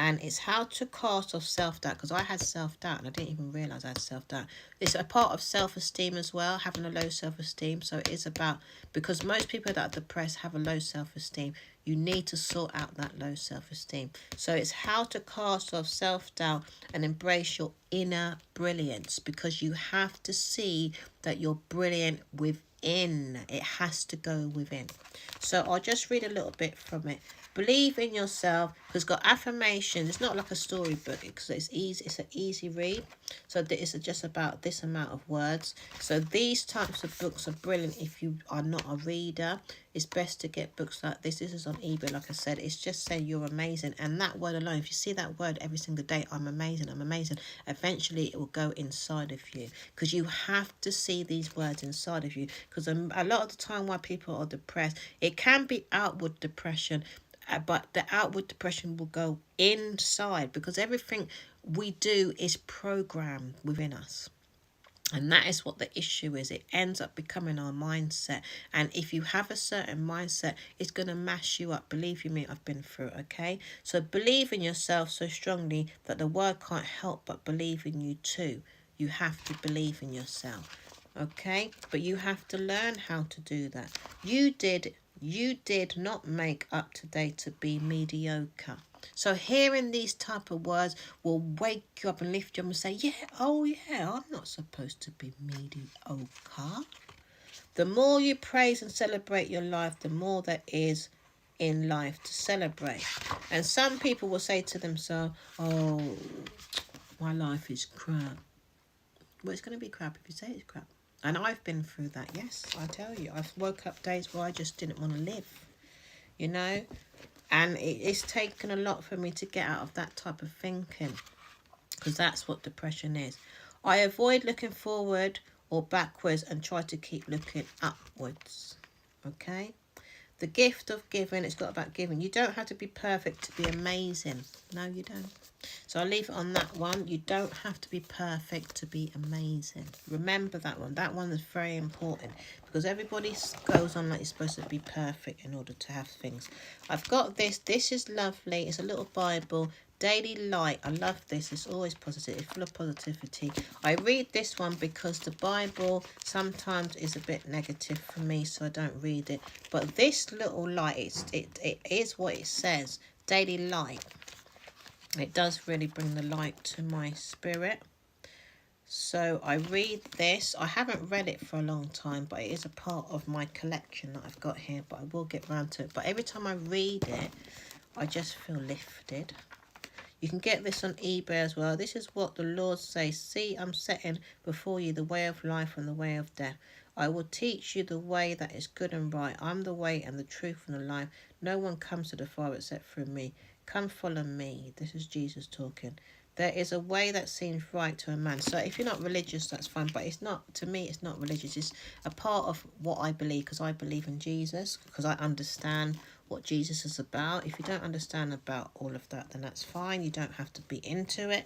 [SPEAKER 1] And it's how to cast off self-doubt, because I had self-doubt and I didn't even realise I had self-doubt. It's a part of self-esteem as well, having a low self-esteem. So it is about, because most people that are depressed have a low self-esteem, you need to sort out that low self-esteem. So it's how to cast off self-doubt and embrace your inner brilliance, because you have to see that you're brilliant within. It has to go within. So I'll just read a little bit from it. Believe in yourself, because it's got affirmations. It's not like a storybook, because it's easy. It's an easy read. So it's just about this amount of words. So these types of books are brilliant if you are not a reader. It's best to get books like this. This is on eBay, like I said. It's just saying you're amazing. And that word alone, if you see that word every single day, I'm amazing, I'm amazing, eventually it will go inside of you. Because you have to see these words inside of you. Because a lot of the time why people are depressed, it can be outward depression, but the outward depression will go inside, because everything we do is programmed within us. And that is what the issue is. It ends up becoming our mindset. And if you have a certain mindset, it's going to mash you up. Believe you me, I've been through it, okay? So believe in yourself so strongly that the world can't help but believe in you too. You have to believe in yourself, okay? But you have to learn how to do that. You did not make up today to be mediocre. So hearing these type of words will wake you up and lift you up and say, yeah, oh yeah, I'm not supposed to be mediocre. The more you praise and celebrate your life, the more there is in life to celebrate. And some people will say to themselves, oh, my life is crap. Well, it's going to be crap if you say it's crap. And I've been through that, yes, I tell you. I've woke up days where I just didn't want to live, you know. And it's taken a lot for me to get out of that type of thinking, because that's what depression is. I avoid looking forward or backwards and try to keep looking upwards, okay? The gift of giving, it's got about giving. You don't have to be perfect to be amazing. No, you don't. So I'll leave it on that one. You don't have to be perfect to be amazing. Remember that one. That one is very important, because everybody goes on like you're supposed to be perfect in order to have things. I've got this. This is lovely. It's a little Bible. Daily Light. I love this. It's always positive. It's full of positivity. I read this one because the Bible sometimes is a bit negative for me, so I don't read it. But this little light, it is what it says. Daily Light. It does really bring the light to my spirit. So I read this. I haven't read it for a long time, but it is a part of my collection that I've got here. But I will get round to it. But every time I read it, I just feel lifted. You can get this on eBay as well. This is what the Lord says. See, I'm setting before you the way of life and the way of death. I will teach you the way that is good and right. I'm the way and the truth and the life. No one comes to the Father except through me. Come follow me. This is Jesus talking. There is a way that seems right to a man. So if you're not religious, that's fine. But it's not, to me, it's not religious. It's a part of what I believe, because I believe in Jesus, because I understand what Jesus is about. If you don't understand about all of that, then that's fine. You don't have to be into it.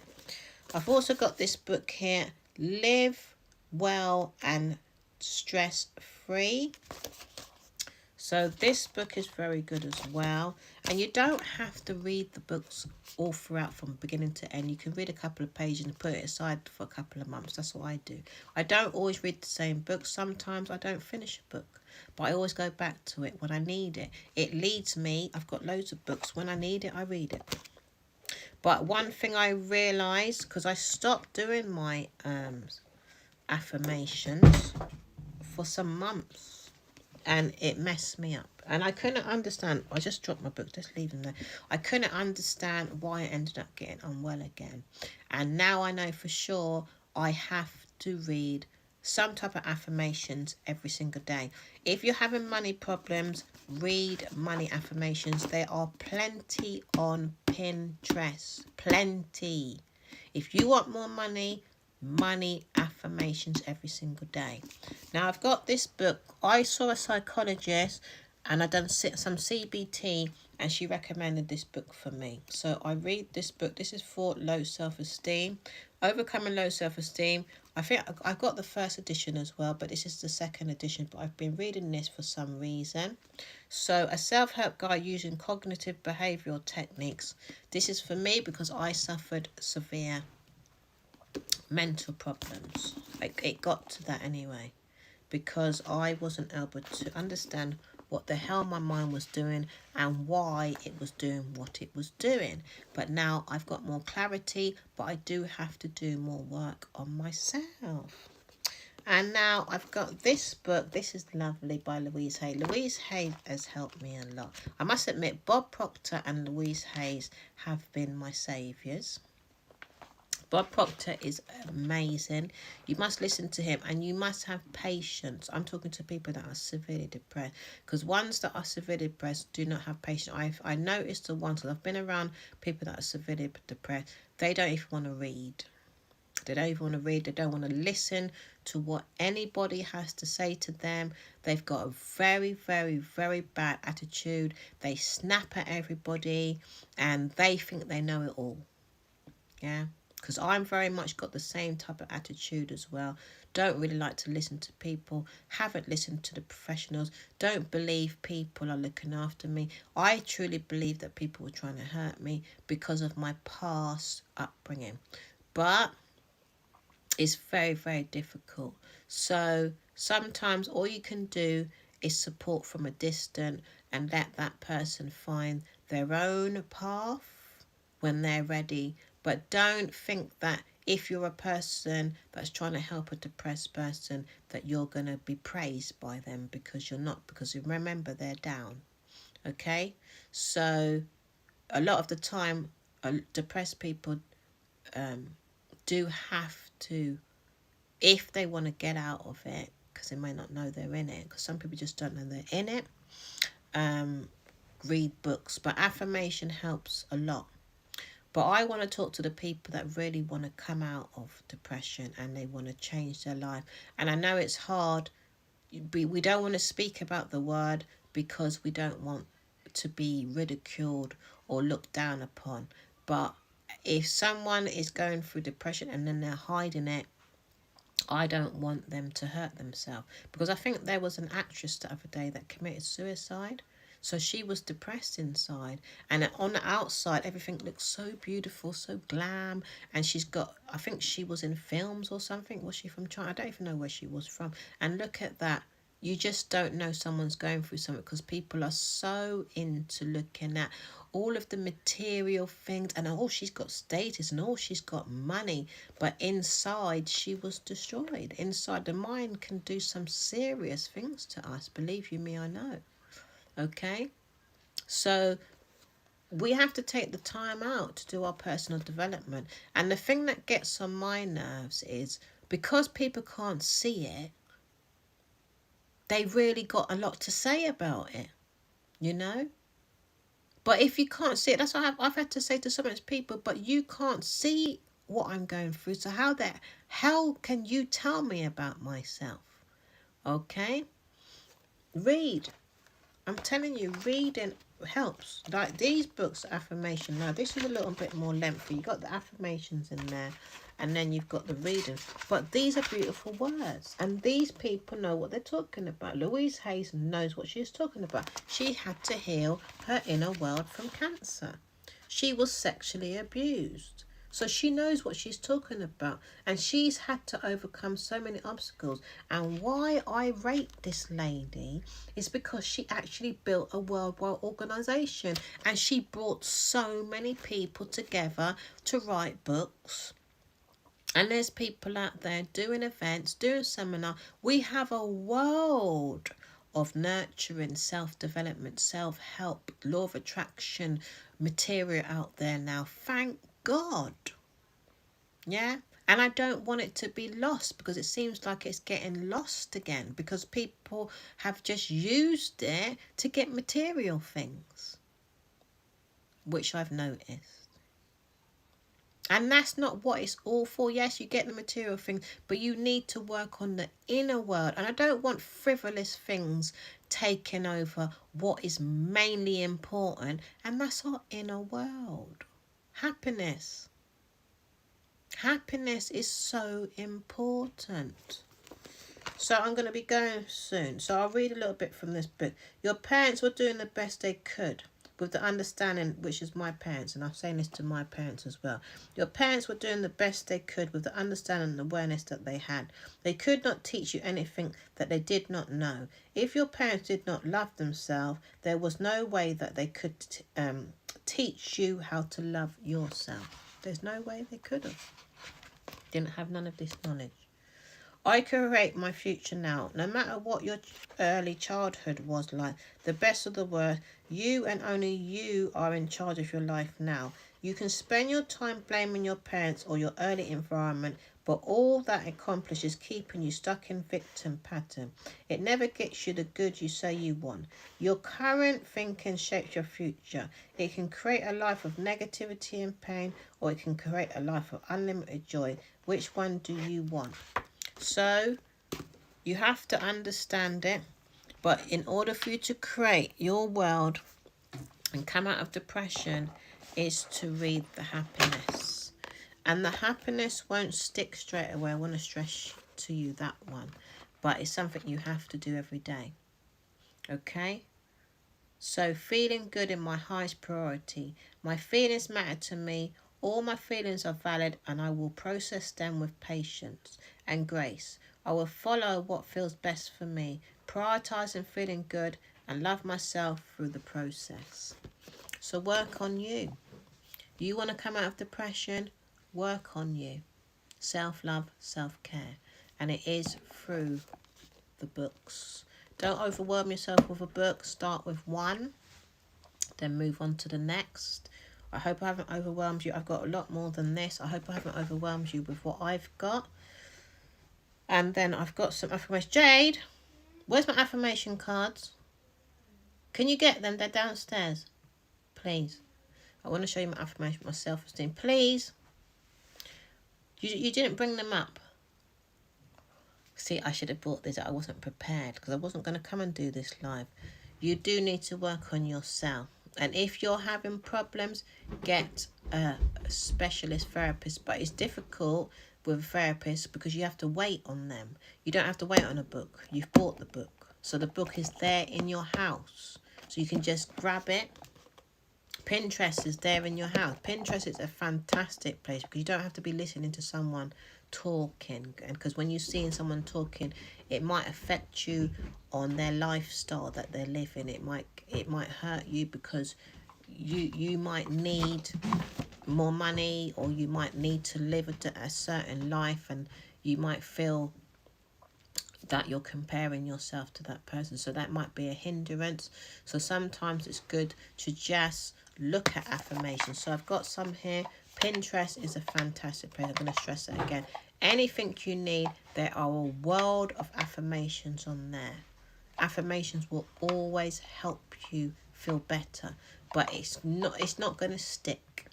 [SPEAKER 1] I've also got this book here, Live Well and Stress Free. So this book is very good as well. And you don't have to read the books all throughout from beginning to end. You can read a couple of pages and put it aside for a couple of months. That's what I do. I don't always read the same book. Sometimes I don't finish a book, but I always go back to it when I need it. It leads me. I've got loads of books. When I need it, I read it. But one thing I realised, because I stopped doing my affirmations for some months, and it messed me up. And I couldn't understand. I just dropped my book. Just leave them there. I couldn't understand why I ended up getting unwell again. And now I know for sure I have to read some type of affirmations every single day. If you're having money problems, read money affirmations. There are plenty on Pinterest. Plenty. If you want more money affirmations every single day. Now I've got this book. I saw a psychologist and I done some CBT, and she recommended this book for me. So I read this book. This is for low self-esteem. Overcoming Low Self-Esteem. I think I got the first edition as well, but this is the second edition. But I've been reading this for some reason. So, a self-help guide using cognitive behavioural techniques. This is for me because I suffered severe mental problems. It got to that anyway, because I wasn't able to understand what the hell my mind was doing and why it was doing what it was doing. But now I've got more clarity, but I do have to do more work on myself. And now I've got this book. This is lovely, by Louise Hay. Louise Hay has helped me a lot. I must admit, Bob Proctor and Louise Hayes have been my saviours. Bob Proctor is amazing. You must listen to him, and you must have patience. I'm talking to people that are severely depressed, because ones that are severely depressed do not have patience. I noticed the ones that I've been around, people that are severely depressed, they don't even want to read. They don't even want to read. They don't want to listen to what anybody has to say to them. They've got a very, very, very bad attitude. They snap at everybody, and they think they know it all. Yeah. Because I'm very much got the same type of attitude as well. Don't really like to listen to people. Haven't listened to the professionals. Don't believe people are looking after me. I truly believe that people were trying to hurt me because of my past upbringing. But it's very, very difficult. So sometimes all you can do is support from a distance and let that person find their own path when they're ready. But don't think that if you're a person that's trying to help a depressed person, that you're going to be praised by them, because you're not. Because remember, they're down. Okay? So a lot of the time, depressed people do have to, if they want to get out of it, because they may not know they're in it, because some people just don't know they're in it, read books. But affirmation helps a lot. But I want to talk to the people that really want to come out of depression and they want to change their life. And I know it's hard. We don't want to speak about the word because we don't want to be ridiculed or looked down upon. But if someone is going through depression and then they're hiding it, I don't want them to hurt themselves. Because I think there was an actress the other day that committed suicide. So she was depressed inside, and on the outside everything looks so beautiful, so glam, and she's got, I think she was in films or something. Was she from China? I don't even know where she was from. And look at that. You just don't know someone's going through something, because people are so into looking at all of the material things and oh, she's got status and oh, she's got money. But inside, she was destroyed. Inside, the mind can do some serious things to us. Believe you me, I know. Okay, so we have to take the time out to do our personal development. And the thing that gets on my nerves is because people can't see it, they really got a lot to say about it, you know. But if you can't see it, that's what I've had to say to so much people, but you can't see what I'm going through, so how the hell can you tell me about myself? Okay, read. I'm telling you, reading helps. Like these books, affirmation. Now, this is a little bit more lengthy. You've got the affirmations in there, and then you've got the reading. But these are beautiful words, and these people know what they're talking about. Louise Hay knows what she's talking about. She had to heal her inner world from cancer. She was sexually abused. So she knows what she's talking about. And she's had to overcome so many obstacles. And why I rate this lady is because she actually built a worldwide organisation. And she brought so many people together to write books. And there's people out there doing events, doing seminars. We have a world of nurturing, self-development, self-help, law of attraction material out there now. Thank God. Yeah. And I don't want it to be lost, because it seems like it's getting lost again, because people have just used it to get material things, which I've noticed. And that's not what it's all for. Yes, you get the material things, but you need to work on the inner world. And I don't want frivolous things taking over what is mainly important, and that's our inner world. Happiness. Happiness is so important. So I'm going to be going soon. So I'll read a little bit from this book. Your parents were doing the best they could with the understanding, which is my parents, and I'm saying this to my parents as well. Your parents were doing the best they could with the understanding and awareness that they had. They could not teach you anything that they did not know. If your parents did not love themselves, there was no way that they could teach you how to love yourself. There's no way they could have. Didn't have none of this knowledge. I create my future now. No matter what your early childhood was like, the best of the worst, you and only you are in charge of your life now. You can spend your time blaming your parents or your early environment, but all that accomplishes keeping you stuck in victim pattern. It never gets you the good you say you want. Your current thinking shapes your future. It can create a life of negativity and pain, or it can create a life of unlimited joy. Which one do you want? So you have to understand it, but in order for you to create your world and come out of depression is to read the happiness. And the happiness won't stick straight away. I want to stress to you that one, but it's something you have to do every day. Okay? So feeling good is my highest priority. My feelings matter to me. All my feelings are valid, and I will process them with patience and grace. I will follow what feels best for me, prioritizing feeling good and love myself through the process. So work on you. You want to come out of depression? Work on you. Self-love, self-care. And it is through the books. Don't overwhelm yourself with a book. Start with one, then move on to the next. I hope I haven't overwhelmed you. I've got a lot more than this. I hope I haven't overwhelmed you with what I've got. And then I've got some affirmations. Jade, where's my affirmation cards? Can you get them? They're downstairs. Please. I want to show you my affirmation, my self-esteem. Please. You didn't bring them up. See, I should have brought this. I wasn't prepared because I wasn't going to come and do this live. You do need to work on yourself. And if you're having problems, get a specialist therapist. But it's difficult with a therapist because you have to wait on them. You don't have to wait on a book. You've bought the book. So the book is there in your house. So you can just grab it. Pinterest is there in your house. Pinterest is a fantastic place because you don't have to be listening to someone talking. And because when you're seeing someone talking, it might affect you on their lifestyle that they're living. It might hurt you because you might need more money, or you might need to live a certain life, and you might feel that you're comparing yourself to that person. So that might be a hindrance. So sometimes it's good to just look at affirmations. So I've got some here. Pinterest is a fantastic place. I'm going to stress it again. Anything you need, there are a world of affirmations on there. Affirmations will always help you feel better, but it's not going to stick,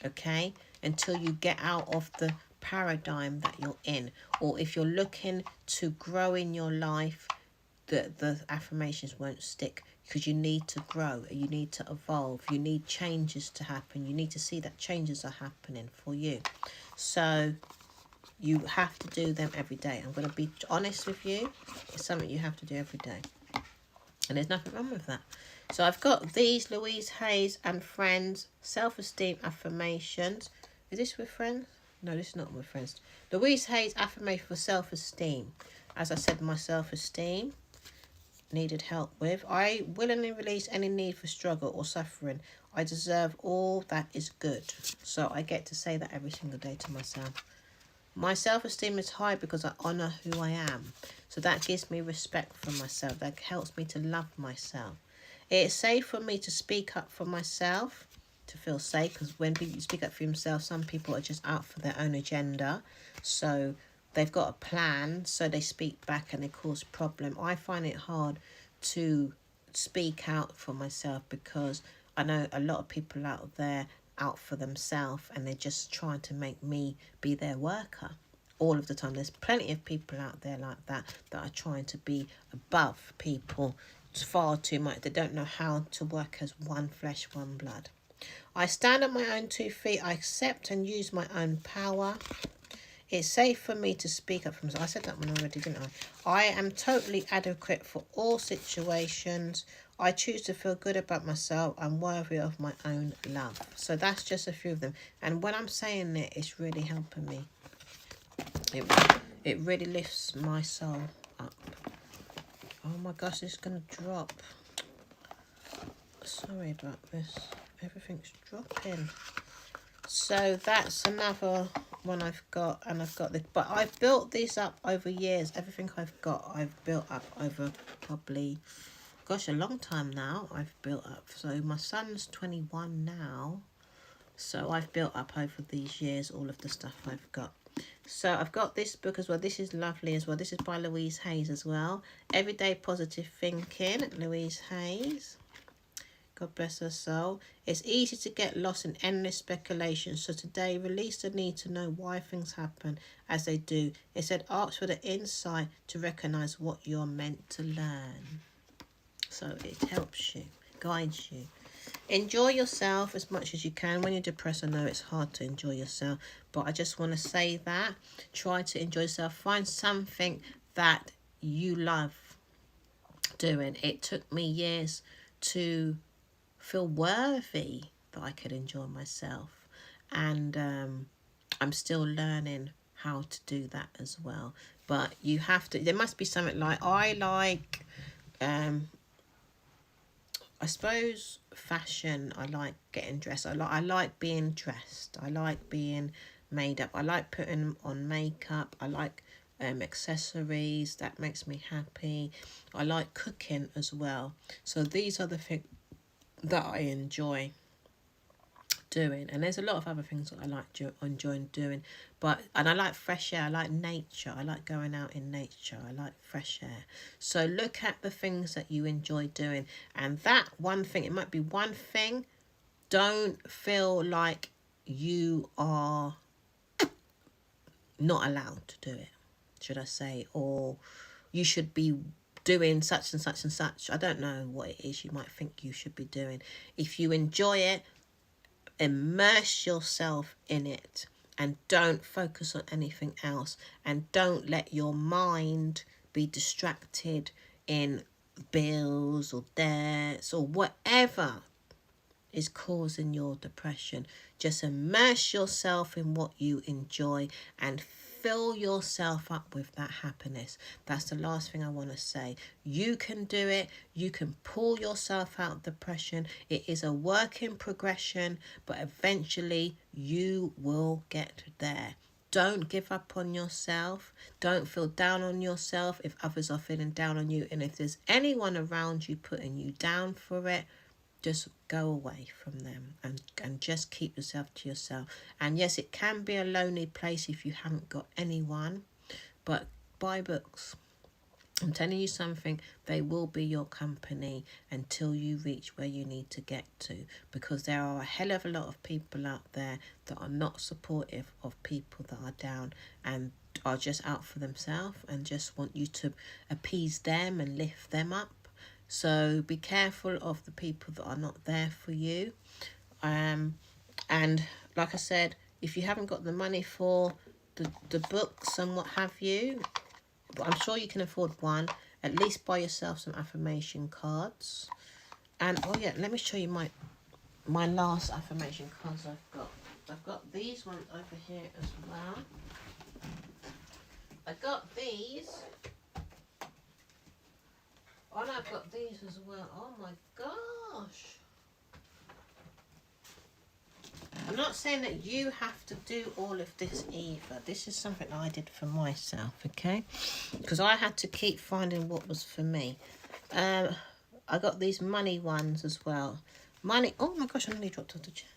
[SPEAKER 1] okay, until you get out of the paradigm that you're in. Or if you're looking to grow in your life, the affirmations won't stick, because you need to grow, you need to evolve, you need changes to happen, you need to see that changes are happening for you. So you have to do them every day. I'm going to be honest with you. It's something you have to do every day. And there's nothing wrong with that. So I've got these Louise Hayes and Friends self-esteem affirmations. Is this with Friends? No, this is not with Friends. Louise Hayes affirmation for self-esteem. As I said, my self-esteem needed help with. I willingly release any need for struggle or suffering. I deserve all that is good. So I get to say that every single day to myself. My self-esteem is high because I honour who I am. So that gives me respect for myself. That helps me to love myself. It is safe for me to speak up for myself, to feel safe. Because when people speak up for themselves, some people are just out for their own agenda. So they've got a plan, so they speak back and they cause problem. I find it hard to speak out for myself because I know a lot of people out there out for themselves, and they're just trying to make me be their worker all of the time. There's plenty of people out there like that are trying to be above people far too much. They don't know how to work as one flesh, one blood. I stand on my own 2 feet. I accept and use my own power. It's safe for me to speak up for myself. I said that one already, didn't I? I am totally adequate for all situations. I choose to feel good about myself. I'm worthy of my own love. So that's just a few of them. And when I'm saying it, it's really helping me. It really lifts my soul up. Oh my gosh, it's going to drop. Sorry about this. Everything's dropping. So that's another one I've got, and I've got this, but I've built these up over years. Everything I've got, I've built up over probably, gosh, a long time now. I've built up. So my son's 21 now, so I've built up over these years all of the stuff I've got. So I've got this book as well. This is lovely as well. This is by Louise Hayes as well. Everyday Positive Thinking, Louise Hayes. God bless her soul. It's easy to get lost in endless speculation. So today, release the need to know why things happen as they do. It said, ask for the insight to recognize what you're meant to learn. So it helps you, guides you. Enjoy yourself as much as you can. When you're depressed, I know it's hard to enjoy yourself, but I just want to say that. Try to enjoy yourself. Find something that you love doing. It took me years to feel worthy that I could enjoy myself, and I'm still learning how to do that as well. But you have to, there must be something like, I like I suppose fashion. I like getting dressed. I like being dressed. I like being made up. I like putting on makeup. I like accessories. That makes me happy. I like cooking as well. So these are the things that I enjoy doing, and there's a lot of other things that I like enjoying doing, and I like fresh air. I like nature. I like going out in nature. I like fresh air. So look at the things that you enjoy doing, and that one thing, it might be one thing. Don't feel like you are not allowed to do it, should I say, or you should be doing such and such and such. I don't know what it is you might think you should be doing. If you enjoy it, immerse yourself in it, and don't focus on anything else, and don't let your mind be distracted in bills or debts or whatever is causing your depression. Just immerse yourself in what you enjoy and fill yourself up with that happiness. That's the last thing I want to say. You can do it. You can pull yourself out of depression. It is a work in progression, but eventually you will get there. Don't give up on yourself. Don't feel down on yourself if others are feeling down on you. And if there's anyone around you putting you down for it, just go away from them and just keep yourself to yourself. And yes, it can be a lonely place if you haven't got anyone, but buy books. I'm telling you something, they will be your company until you reach where you need to get to, because there are a hell of a lot of people out there that are not supportive of people that are down and are just out for themselves and just want you to appease them and lift them up. So be careful of the people that are not there for you. And like I said, if you haven't got the money for the books and what have you, but I'm sure you can afford one, at least buy yourself some affirmation cards. And oh yeah, let me show you my last affirmation cards I've got these ones over here as well. I got these. Oh, and I've got these as well. Oh my gosh. I'm not saying that you have to do all of this either. This is something I did for myself, okay? Because I had to keep finding what was for me. I got these money ones as well. Money. Oh my gosh, I nearly dropped off the chair.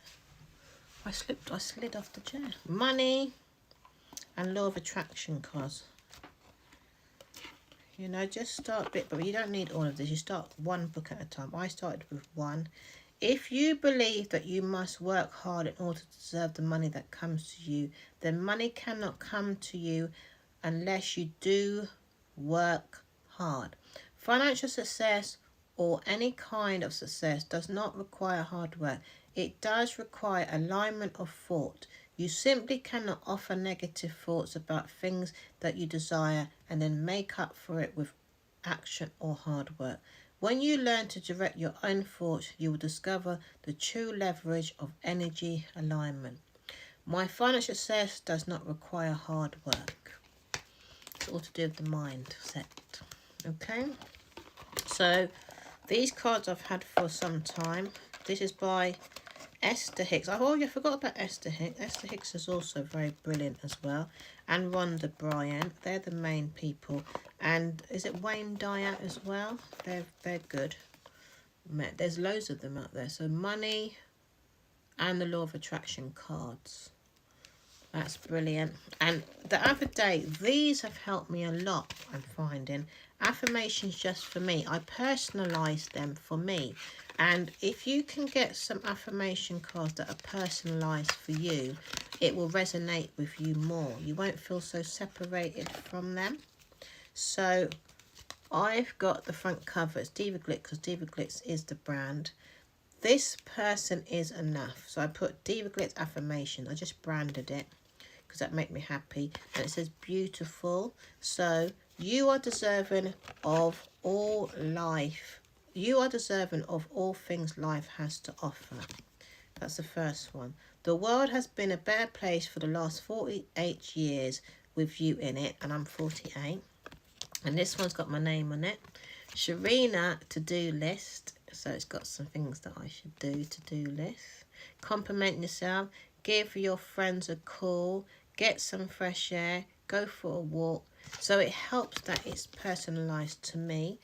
[SPEAKER 1] I slid off the chair. Money and law of attraction cards. You know, just start bit, but you don't need all of this. You start one book at a time. I started with one. If you believe that you must work hard in order to deserve the money that comes to you, then money cannot come to you unless you do work hard. Financial success or any kind of success does not require hard work. it does require alignment of thought. You simply cannot offer negative thoughts about things that you desire and then make up for it with action or hard work. When you learn to direct your own thoughts, you will discover the true leverage of energy alignment. My financial success does not require hard work. It's all to do with the mindset. Okay, so these cards I've had for some time. This is by Esther Hicks. Oh, yeah, I forgot about Esther Hicks. Esther Hicks is also very brilliant as well. And Rhonda Bryant. They're the main people. And is it Wayne Dyer as well? They're good. There's loads of them out there. So money and the law of attraction cards. That's brilliant. And the other day, these have helped me a lot, I'm finding. Affirmations just for me. I personalise them for me. And if you can get some affirmation cards that are personalised for you, it will resonate with you more. You won't feel so separated from them. So I've got the front cover. It's Diva Glitz, because Diva Glitz is the brand. This person is enough. So I put Diva Glitz affirmation. I just branded it because that made me happy. And it says beautiful. So you are deserving of all life. You are deserving of all things life has to offer. That's the first one. The world has been a better place for the last 48 years with you in it. And I'm 48. And this one's got my name on it. Sharina to-do list. So it's got some things that I should do, to-do list. Compliment yourself. Give your friends a call. Get some fresh air. Go for a walk. So it helps that it's personalised to me.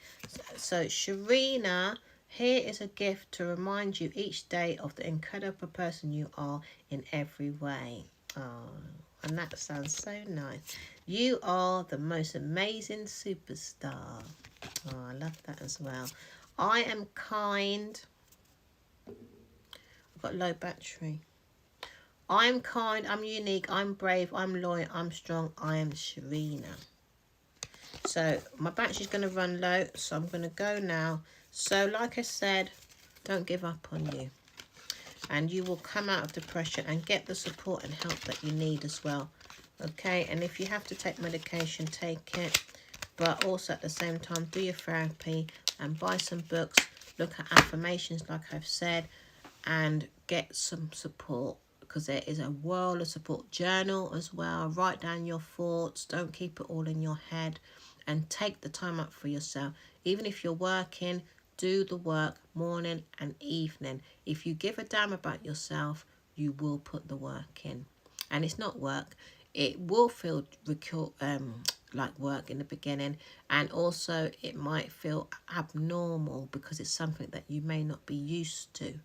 [SPEAKER 1] So Sharina, here is a gift to remind you each day of the incredible person you are in every way. Oh, and that sounds so nice. You are the most amazing superstar. Oh, I love that as well. I am kind. I've got low battery. I'm kind, I'm unique, I'm brave, I'm loyal, I'm strong, I am Sharina. So my battery's going to run low, so I'm going to go now. So like I said, don't give up on you. And you will come out of depression and get the support and help that you need as well. Okay, and if you have to take medication, take it. But also at the same time, do your therapy and buy some books. Look at affirmations like I've said and get some support. Because there is a world of support. Journal as well. Write down your thoughts. Don't keep it all in your head. And take the time up for yourself. Even if you're working, do the work morning and evening. If you give a damn about yourself, you will put the work in. And it's not work. It will feel like work in the beginning. And also it might feel abnormal because it's something that you may not be used to.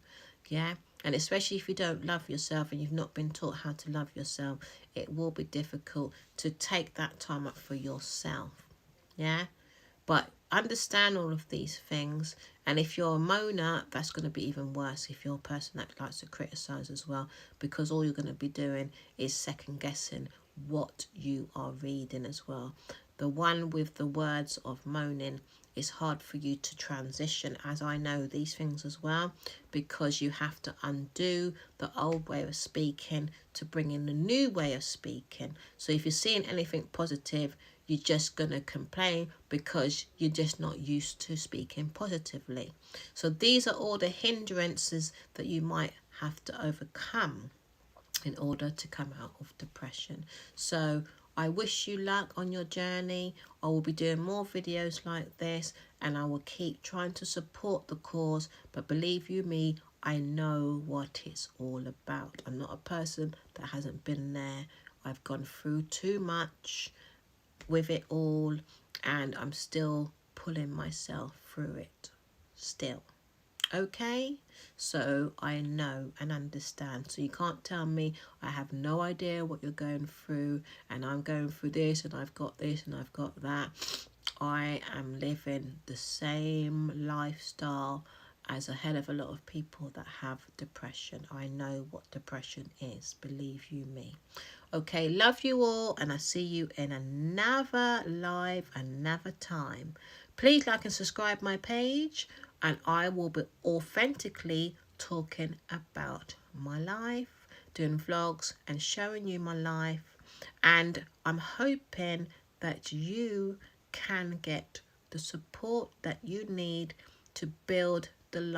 [SPEAKER 1] Yeah. And especially if you don't love yourself and you've not been taught how to love yourself, it will be difficult to take that time up for yourself. Yeah. But understand all of these things. And if you're a moaner, that's going to be even worse if you're a person that likes to criticize as well. Because all you're going to be doing is second guessing what you are reading as well. The one with the words of moaning is hard for you to transition, as I know these things as well, because you have to undo the old way of speaking to bring in the new way of speaking. So if you're seeing anything positive, you're just going to complain because you're just not used to speaking positively. So these are all the hindrances that you might have to overcome in order to come out of depression. So I wish you luck on your journey. I will be doing more videos like this and I will keep trying to support the cause. But believe you me, I know what it's all about. I'm not a person that hasn't been there. I've gone through too much with it all and I'm still pulling myself through it still. Okay, so I know and understand. So you can't tell me I have no idea what you're going through and I'm going through this and I've got this and I've got that. I am living the same lifestyle as a hell of a lot of people that have depression. I know what depression is, believe you me. Okay, love you all and I'll see you in another live another time. Please like and subscribe my page and I will be authentically talking about my life, doing vlogs and showing you my life. And I'm hoping that you can get the support that you need to build the life